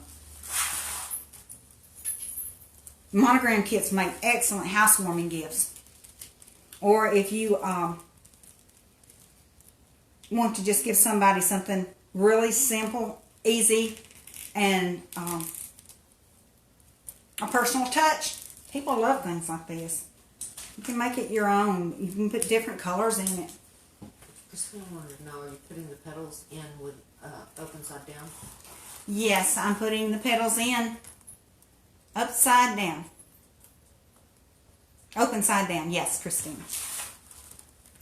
monogram kits make excellent housewarming gifts. Or if you want to just give somebody something really simple, easy, and a personal touch. People love things like this. You can make it your own. You can put different colors in it. Just wanted to know, are you putting the petals in with open side down? Yes, I'm putting the petals in upside down. Open side down. Yes, Christina.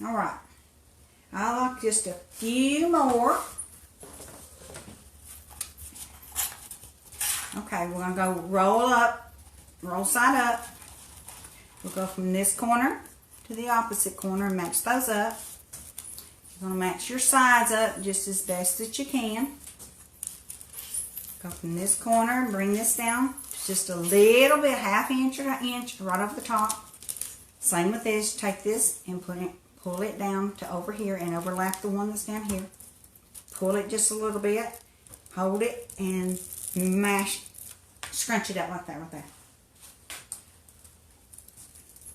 All right. I'll like just a few more. Okay, we're going to go roll up, roll side up. We'll go from this corner to the opposite corner and match those up. You're going to match your sides up just as best that you can. Go from this corner and bring this down just a little bit, half inch or an inch right off the top. Same with this. Take this and pull it down to over here and overlap the one that's down here. Pull it just a little bit. Hold it and mash, scrunch it up like that right there.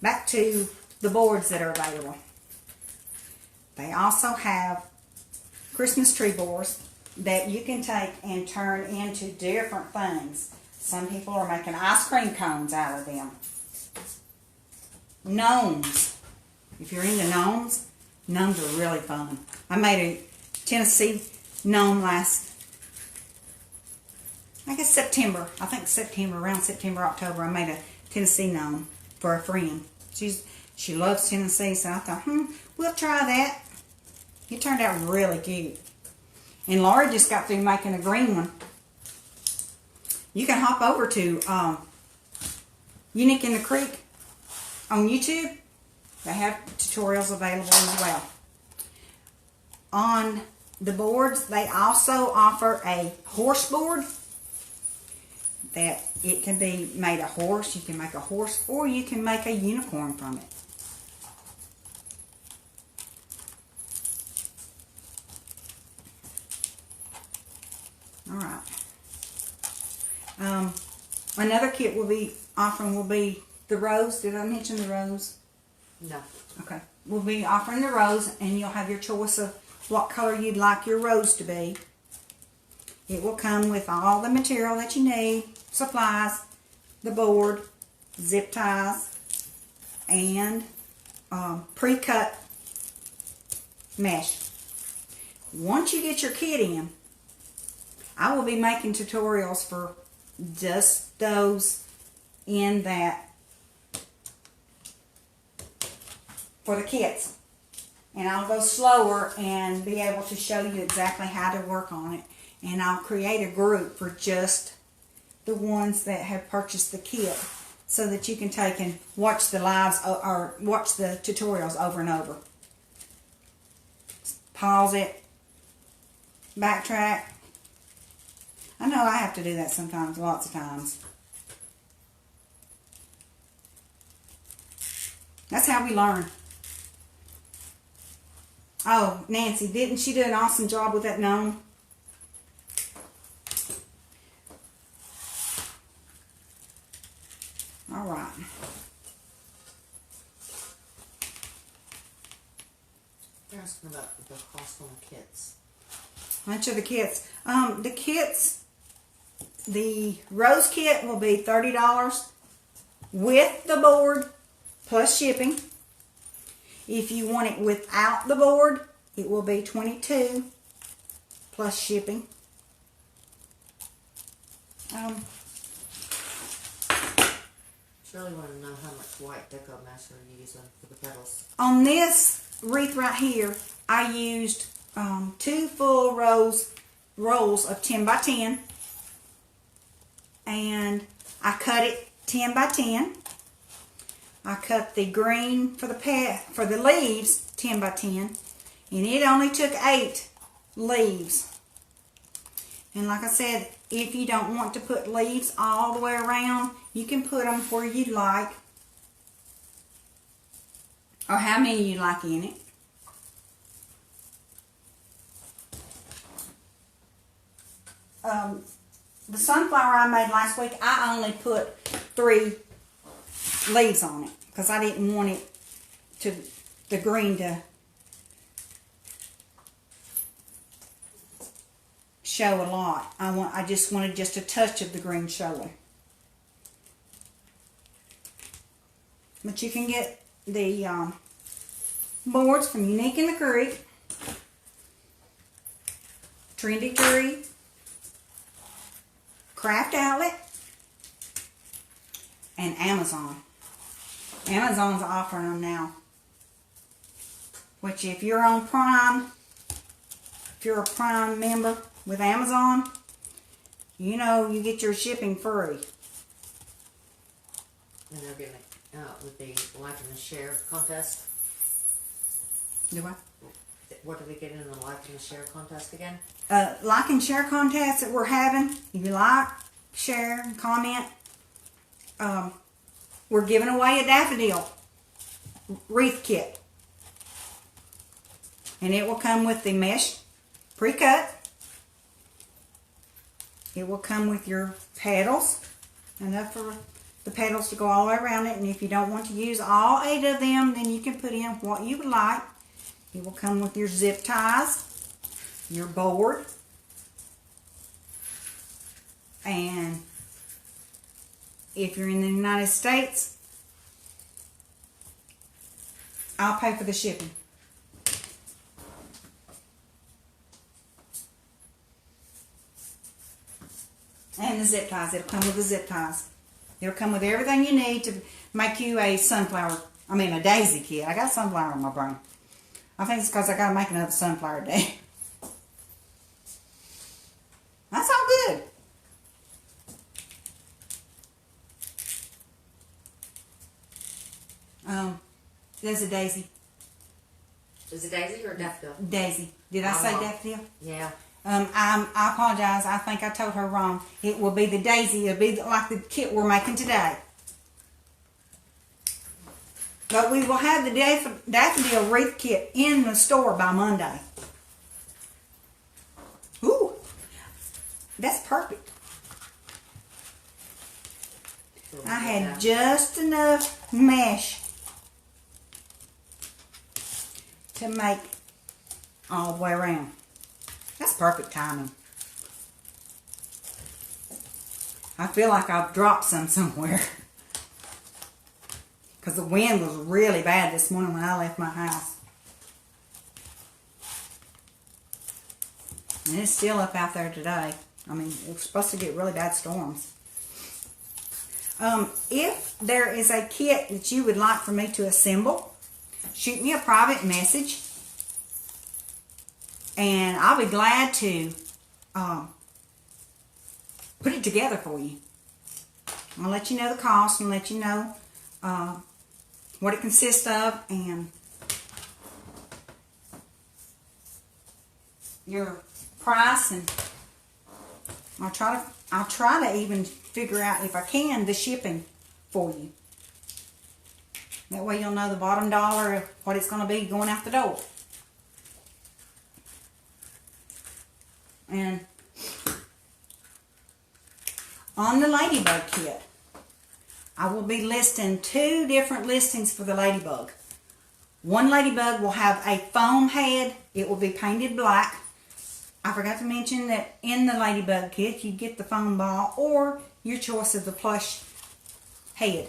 Back to the boards that are available. They also have Christmas tree boards that you can take and turn into different things. Some people are making ice cream cones out of them. Gnomes. If you're into gnomes are really fun. I made a Tennessee gnome last, I guess September. I think September, around September, October. I made a Tennessee gnome for a friend. She loves Tennessee, so I thought, we'll try that. It turned out really cute. And Laurie just got through making a green one. You can hop over to Unique in the Creek on YouTube. They have tutorials available as well. On the boards, they also offer a horse board that it can be made a horse. You can make a horse or you can make a unicorn from it. Alright. Another kit we'll be offering will be the rose. Did I mention the rose? No. Okay. We'll be offering the rose, and you'll have your choice of what color you'd like your rose to be. It will come with all the material that you need, supplies, the board, zip ties, and pre-cut mesh. Once you get your kit in, I will be making tutorials for just those in that, for the kits. And I'll go slower and be able to show you exactly how to work on it. And I'll create a group for just the ones that have purchased the kit so that you can take and watch the lives or watch the tutorials over and over. Pause it, backtrack. I know I have to do that sometimes, lots of times. That's how we learn. Oh, Nancy, didn't she do an awesome job with that gnome? All right. They're asking about the cost on the kits. Much of the kits. The kits, the rose kit will be $30 with the board plus shipping. If you want it without the board, it will be $22 plus shipping. Shirley wanted to know how much white deco mask are you using for the petals. On this wreath right here, I used 2 full rolls of 10 by 10, and I cut it 10 by 10, I cut the green for the leaves 10 by 10, and it only took 8 leaves. And like I said, if you don't want to put leaves all the way around, you can put them where you like, or how many you like in it. The sunflower I made last week, I only put 3 leaves on it because I didn't want it to, the green to show a lot. I just wanted just a touch of the green showing. But you can get the boards from Unique in the Creek, Trendy Tree, Craft Outlet, and Amazon. Amazon's offering them now. Which if you're on Prime, if you're a Prime member with Amazon, you know you get your shipping free. And they're giving it out with the like and the share contest. Do what? What do we get in the like and the share contest again? Like and share contest that we're having. If you like, share, and comment. We're giving away a daffodil wreath kit. And it will come with the mesh pre-cut. It will come with your petals. Enough for the petals to go all the way around it. And if you don't want to use all 8 of them, then you can put in what you would like. It will come with your zip ties, your board, and if you're in the United States, I'll pay for the shipping. And the zip ties. It'll come with the zip ties. It'll come with everything you need to make you a a daisy kit. I got sunflower on my brain. I think it's because I got to make another sunflower day. That's all good. There's a daisy. Is it daisy or daffodil? Daisy. Did I say daffodil? Yeah. I apologize. I think I told her wrong. It will be the daisy. It'll be like the kit we're making today. But we will have the daffodil wreath kit in the store by Monday. Ooh, that's perfect. I had just enough mesh to make all the way around. That's perfect timing. I feel like I've dropped some somewhere. Because the wind was really bad this morning when I left my house. And it's still up out there today. I mean, it was supposed to get really bad storms. If there is a kit that you would like for me to assemble, shoot me a private message. And I'll be glad to put it together for you. I'll let you know the cost and let you know what it consists of and your price, and I'll try to even figure out, if I can, the shipping for you. That way you'll know the bottom dollar of what it's going to be going out the door. And on the ladybug kit, I will be listing 2 different listings for the ladybug. One ladybug will have a foam head. It will be painted black. I forgot to mention that in the ladybug kit, you get the foam ball or your choice of the plush head.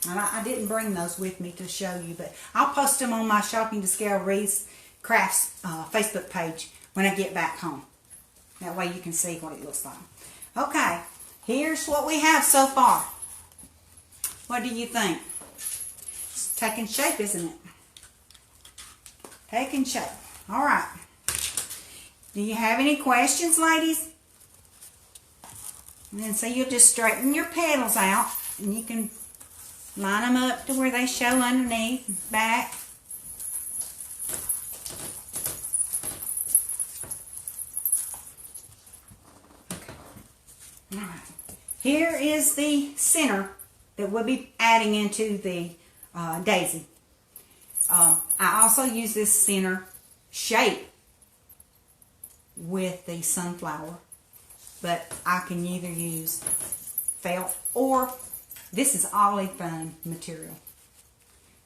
And I didn't bring those with me to show you, but I'll post them on my Shopping to Scale Wreaths Crafts Facebook page when I get back home. That way you can see what it looks like. Okay, here's what we have so far. What do you think? It's taking shape, isn't it? Taking shape. All right. Do you have any questions, ladies? And then so you'll just straighten your petals out, and you can line them up to where they show underneath, back. Okay. All right. Here is the center that we'll be adding into the daisy. I also use this center shape with the sunflower, but I can either use felt or this is olive foam material.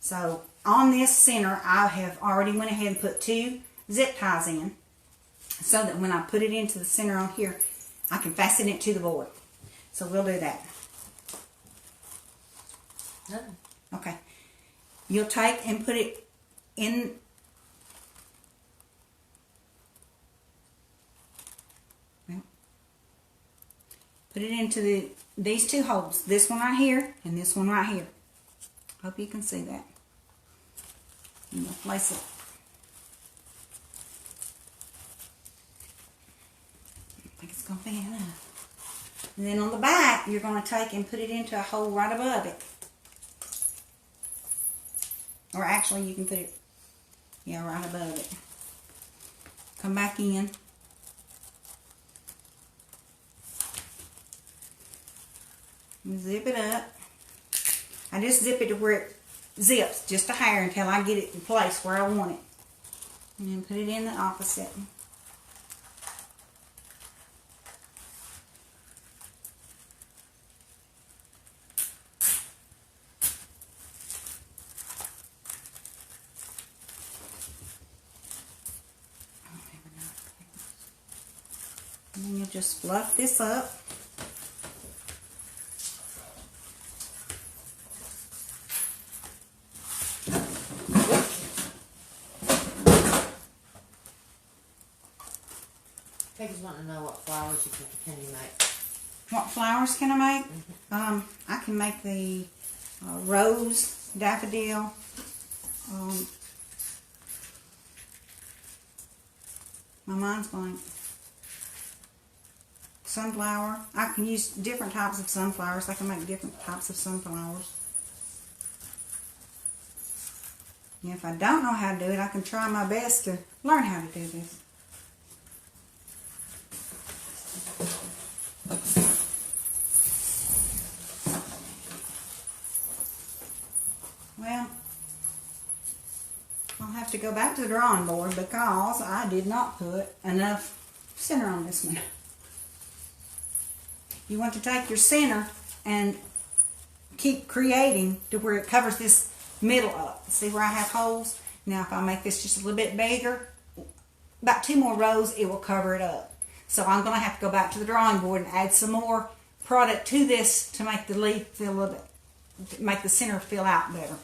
So on this center, I have already went ahead and put 2 zip ties in so that when I put it into the center on here, I can fasten it to the board. So we'll do that. Okay. You'll take and put it in. Well, put it into these 2 holes. This one right here and this one right here. Hope you can see that. And you'll place it. I think it's going to be enough. And then on the back, you're going to take and put it into a hole right above it. Or actually, you can put it, yeah, right above it. Come back in. And zip it up. I just zip it to where it zips, just a hair, until I get it in place where I want it. And then put it in the opposite. And then you'll just fluff this up. Peggy's wanting to know what flowers can you make. What flowers can I make? I can make the rose, daffodil, my mind's blank. Sunflower. I can use different types of sunflowers. I can make different types of sunflowers. And if I don't know how to do it, I can try my best to learn how to do this. Well, I'll have to go back to the drawing board because I did not put enough center on this one. You want to take your center and keep creating to where it covers this middle up. See where I have holes? Now if I make this just a little bit bigger, about 2 more rows, it will cover it up. So I'm going to have to go back to the drawing board and add some more product to this to make the leaf feel a little bit, make the center fill out better.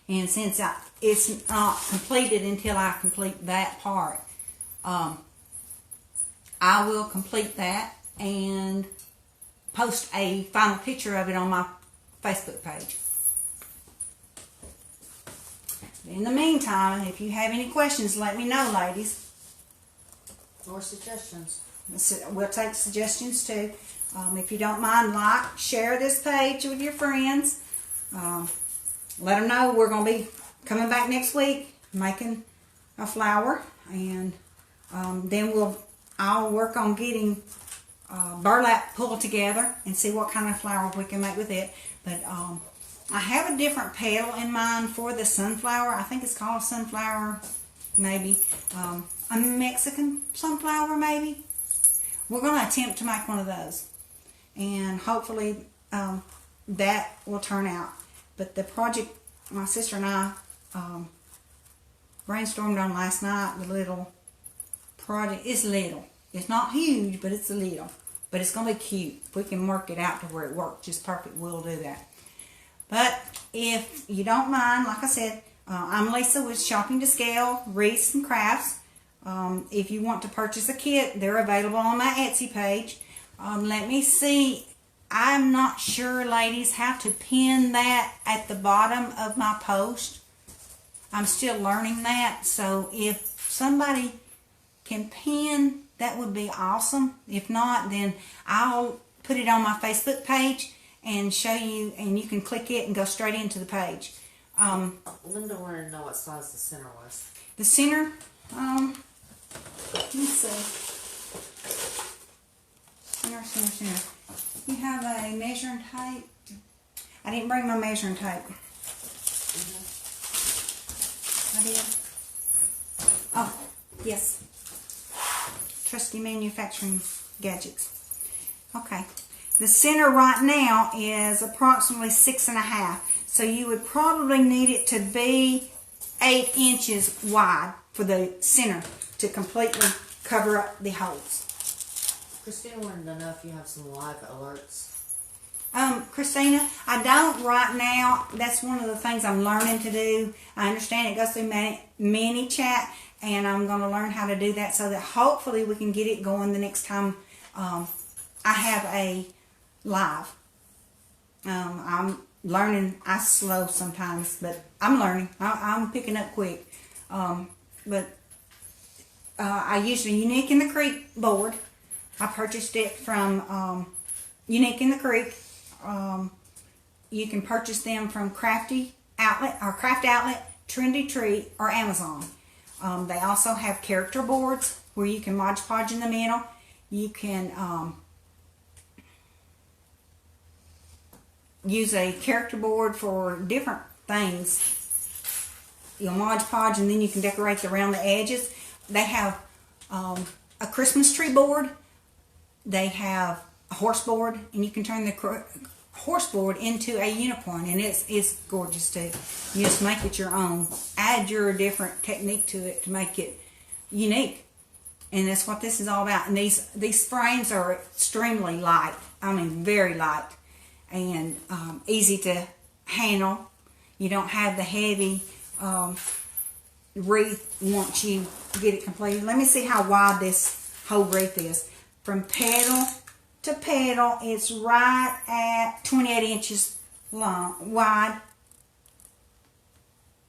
And since it's not completed until I complete that part, I will complete that and post a final picture of it on my Facebook page. In the meantime, if you have any questions, let me know, ladies. Or suggestions. We'll take suggestions too. If you don't mind, share this page with your friends. Let them know we're going to be coming back next week making a flower, and then I'll work on getting burlap pulled together and see what kind of flower we can make with it. But I have a different petal in mind for the sunflower. I think it's called sunflower, maybe. A Mexican sunflower, maybe. We're going to attempt to make one of those. And hopefully that will turn out. But the project my sister and I brainstormed on last night, the little project, is little. It's not huge, but it's a little. But it's going to be cute. If we can work it out to where it works just perfect, we'll do that. But if you don't mind, like I said, I'm Lisa with Shopping to Scale, Wreaths and Crafts. If you want to purchase a kit, they're available on my Etsy page. Let me see. I'm not sure, ladies, how to pin that at the bottom of my post. I'm still learning that. So if somebody can pin, that would be awesome. If not, then I'll put it on my Facebook page and show you, and you can click it and go straight into the page. Linda wanted to know what size the center was. The center, let's see. Center. You have a measuring tape. I didn't bring my measuring tape. I did. Oh, yes. Trusty manufacturing gadgets. Okay. The center right now is approximately 6.5. So you would probably need it to be 8 inches wide for the center to completely cover up the holes. Christina wanted to know if you have some live alerts. Christina, I don't right now. That's one of the things I'm learning to do. I understand it goes through mini chat, and I'm going to learn how to do that so that hopefully we can get it going the next time I have a live. I'm learning. I'm slow sometimes, but I'm learning. I'm picking up quick. But I use the Unique in the Creek board. I purchased it from Unique in the Creek. You can purchase them from Crafty Outlet or Craft Outlet, Trendy Tree, or Amazon. They also have character boards where you can Mod Podge in the middle. You can use a character board for different things. You'll Mod Podge and then you can decorate around the edges. They have a Christmas tree board. They have a horse board, and you can turn the horse board into a unicorn, and it's gorgeous too. You just make it your own. Add your different technique to it to make it unique, and that's what this is all about. And these frames are extremely light. I mean, very light, and easy to handle. You don't have the heavy wreath once you get it completed. Let me see how wide this whole wreath is. From petal to petal, it's right at 28 inches wide.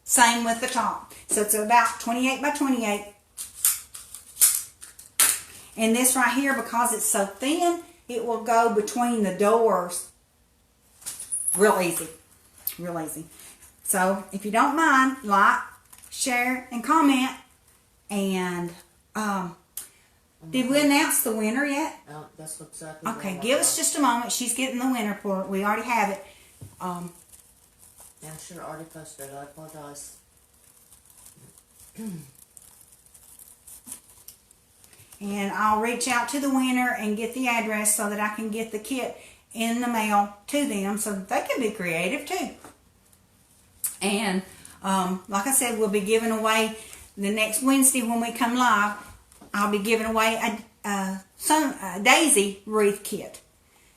Same with the top. So it's about 28 by 28. And this right here, because it's so thin, it will go between the doors real easy. Real easy. So if you don't mind, like, share, and comment. And did we announce the winner yet? No, that's exactly. Okay, give us just a moment. She's getting the winner for it. We already have it. Yeah, I should have already posted it. I apologize. And I'll reach out to the winner and get the address so that I can get the kit in the mail to them so that they can be creative too. And like I said, we'll be giving away the next Wednesday when we come live. I'll be giving away a daisy wreath kit.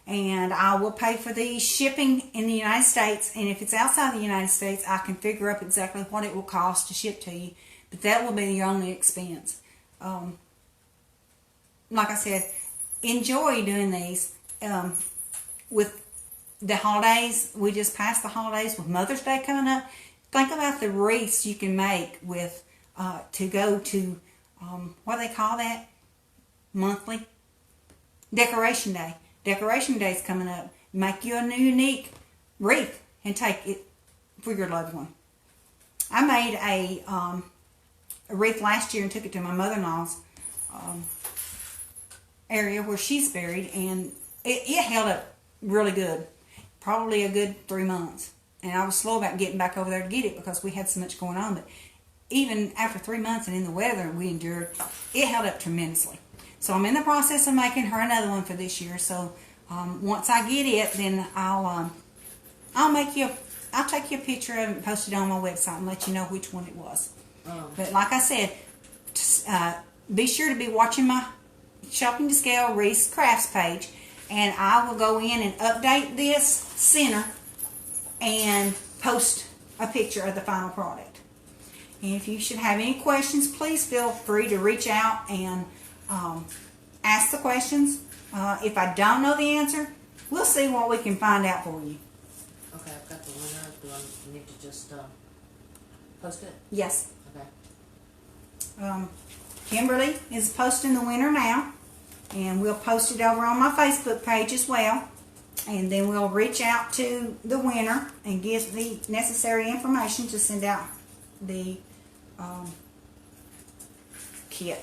And I will pay for the shipping in the United States. And if it's outside the United States, I can figure up exactly what it will cost to ship to you. But that will be your only expense. Like I said, enjoy doing these. With the holidays, we just passed the holidays with Mother's Day coming up. Think about the wreaths you can make with to go to what do they call that? Monthly? Decoration Day. Decoration Day is coming up. Make you a new unique wreath and take it for your loved one. I made a wreath last year and took it to my mother-in-law's area where she's buried, and it held up really good. Probably a good 3 months. And I was slow about getting back over there to get it because we had so much going on. But even after 3 months and in the weather we endured, it held up tremendously. So I'm in the process of making her another one for this year. So once I get it, then I'll take you a picture of it and post it on my website and let you know which one it was. But like I said, be sure to be watching my Shopping to Scale Reese Crafts page, and I will go in and update this center and post a picture of the final product. And if you should have any questions, please feel free to reach out and ask the questions. If I don't know the answer, we'll see what we can find out for you. Okay, I've got the winner. Do I need to just post it? Yes. Okay. Kimberly is posting the winner now, and we'll post it over on my Facebook page as well. And then we'll reach out to the winner and give the necessary information to send out the kit.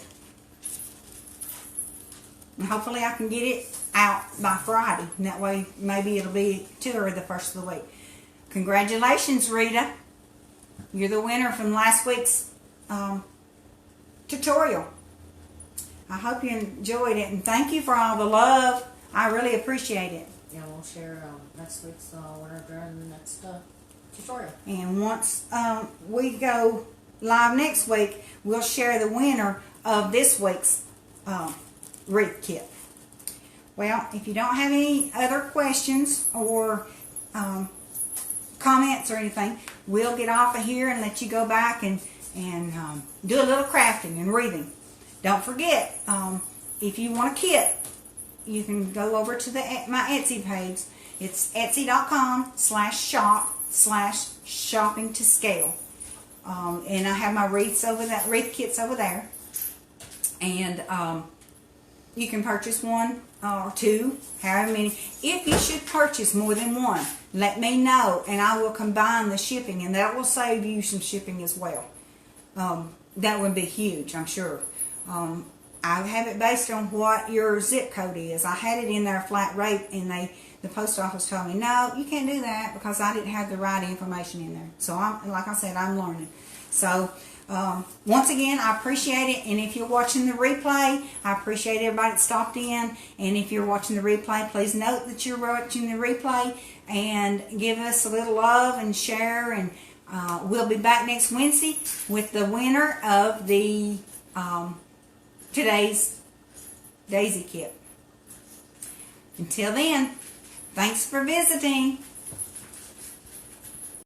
And hopefully I can get it out by Friday. And that way maybe it'll be to her the first of the week. Congratulations, Rita. You're the winner from last week's tutorial. I hope you enjoyed it, and thank you for all the love. I really appreciate it. Yeah, we'll share next week's winner during the next tutorial. And once we go live next week, we'll share the winner of this week's wreath kit. Well, if you don't have any other questions or comments or anything, we'll get off of here and let you go back and do a little crafting and wreathing. Don't forget, if you want a kit, you can go over to my Etsy page. It's etsy.com/shop/shopping to scale. And I have my wreath kits over there. And you can purchase one or two, however many. If you should purchase more than one, let me know, and I will combine the shipping, and that will save you some shipping as well. That would be huge, I'm sure. I have it based on what your zip code is. I had it in there flat rate, and the post office told me, no, you can't do that because I didn't have the right information in there. So, like I said, I'm learning. So, once again, I appreciate it. And if you're watching the replay, I appreciate everybody that stopped in. And if you're watching the replay, please note that you're watching the replay and give us a little love and share. And we'll be back next Wednesday with the winner of the today's Daisy kit. Until then, thanks for visiting.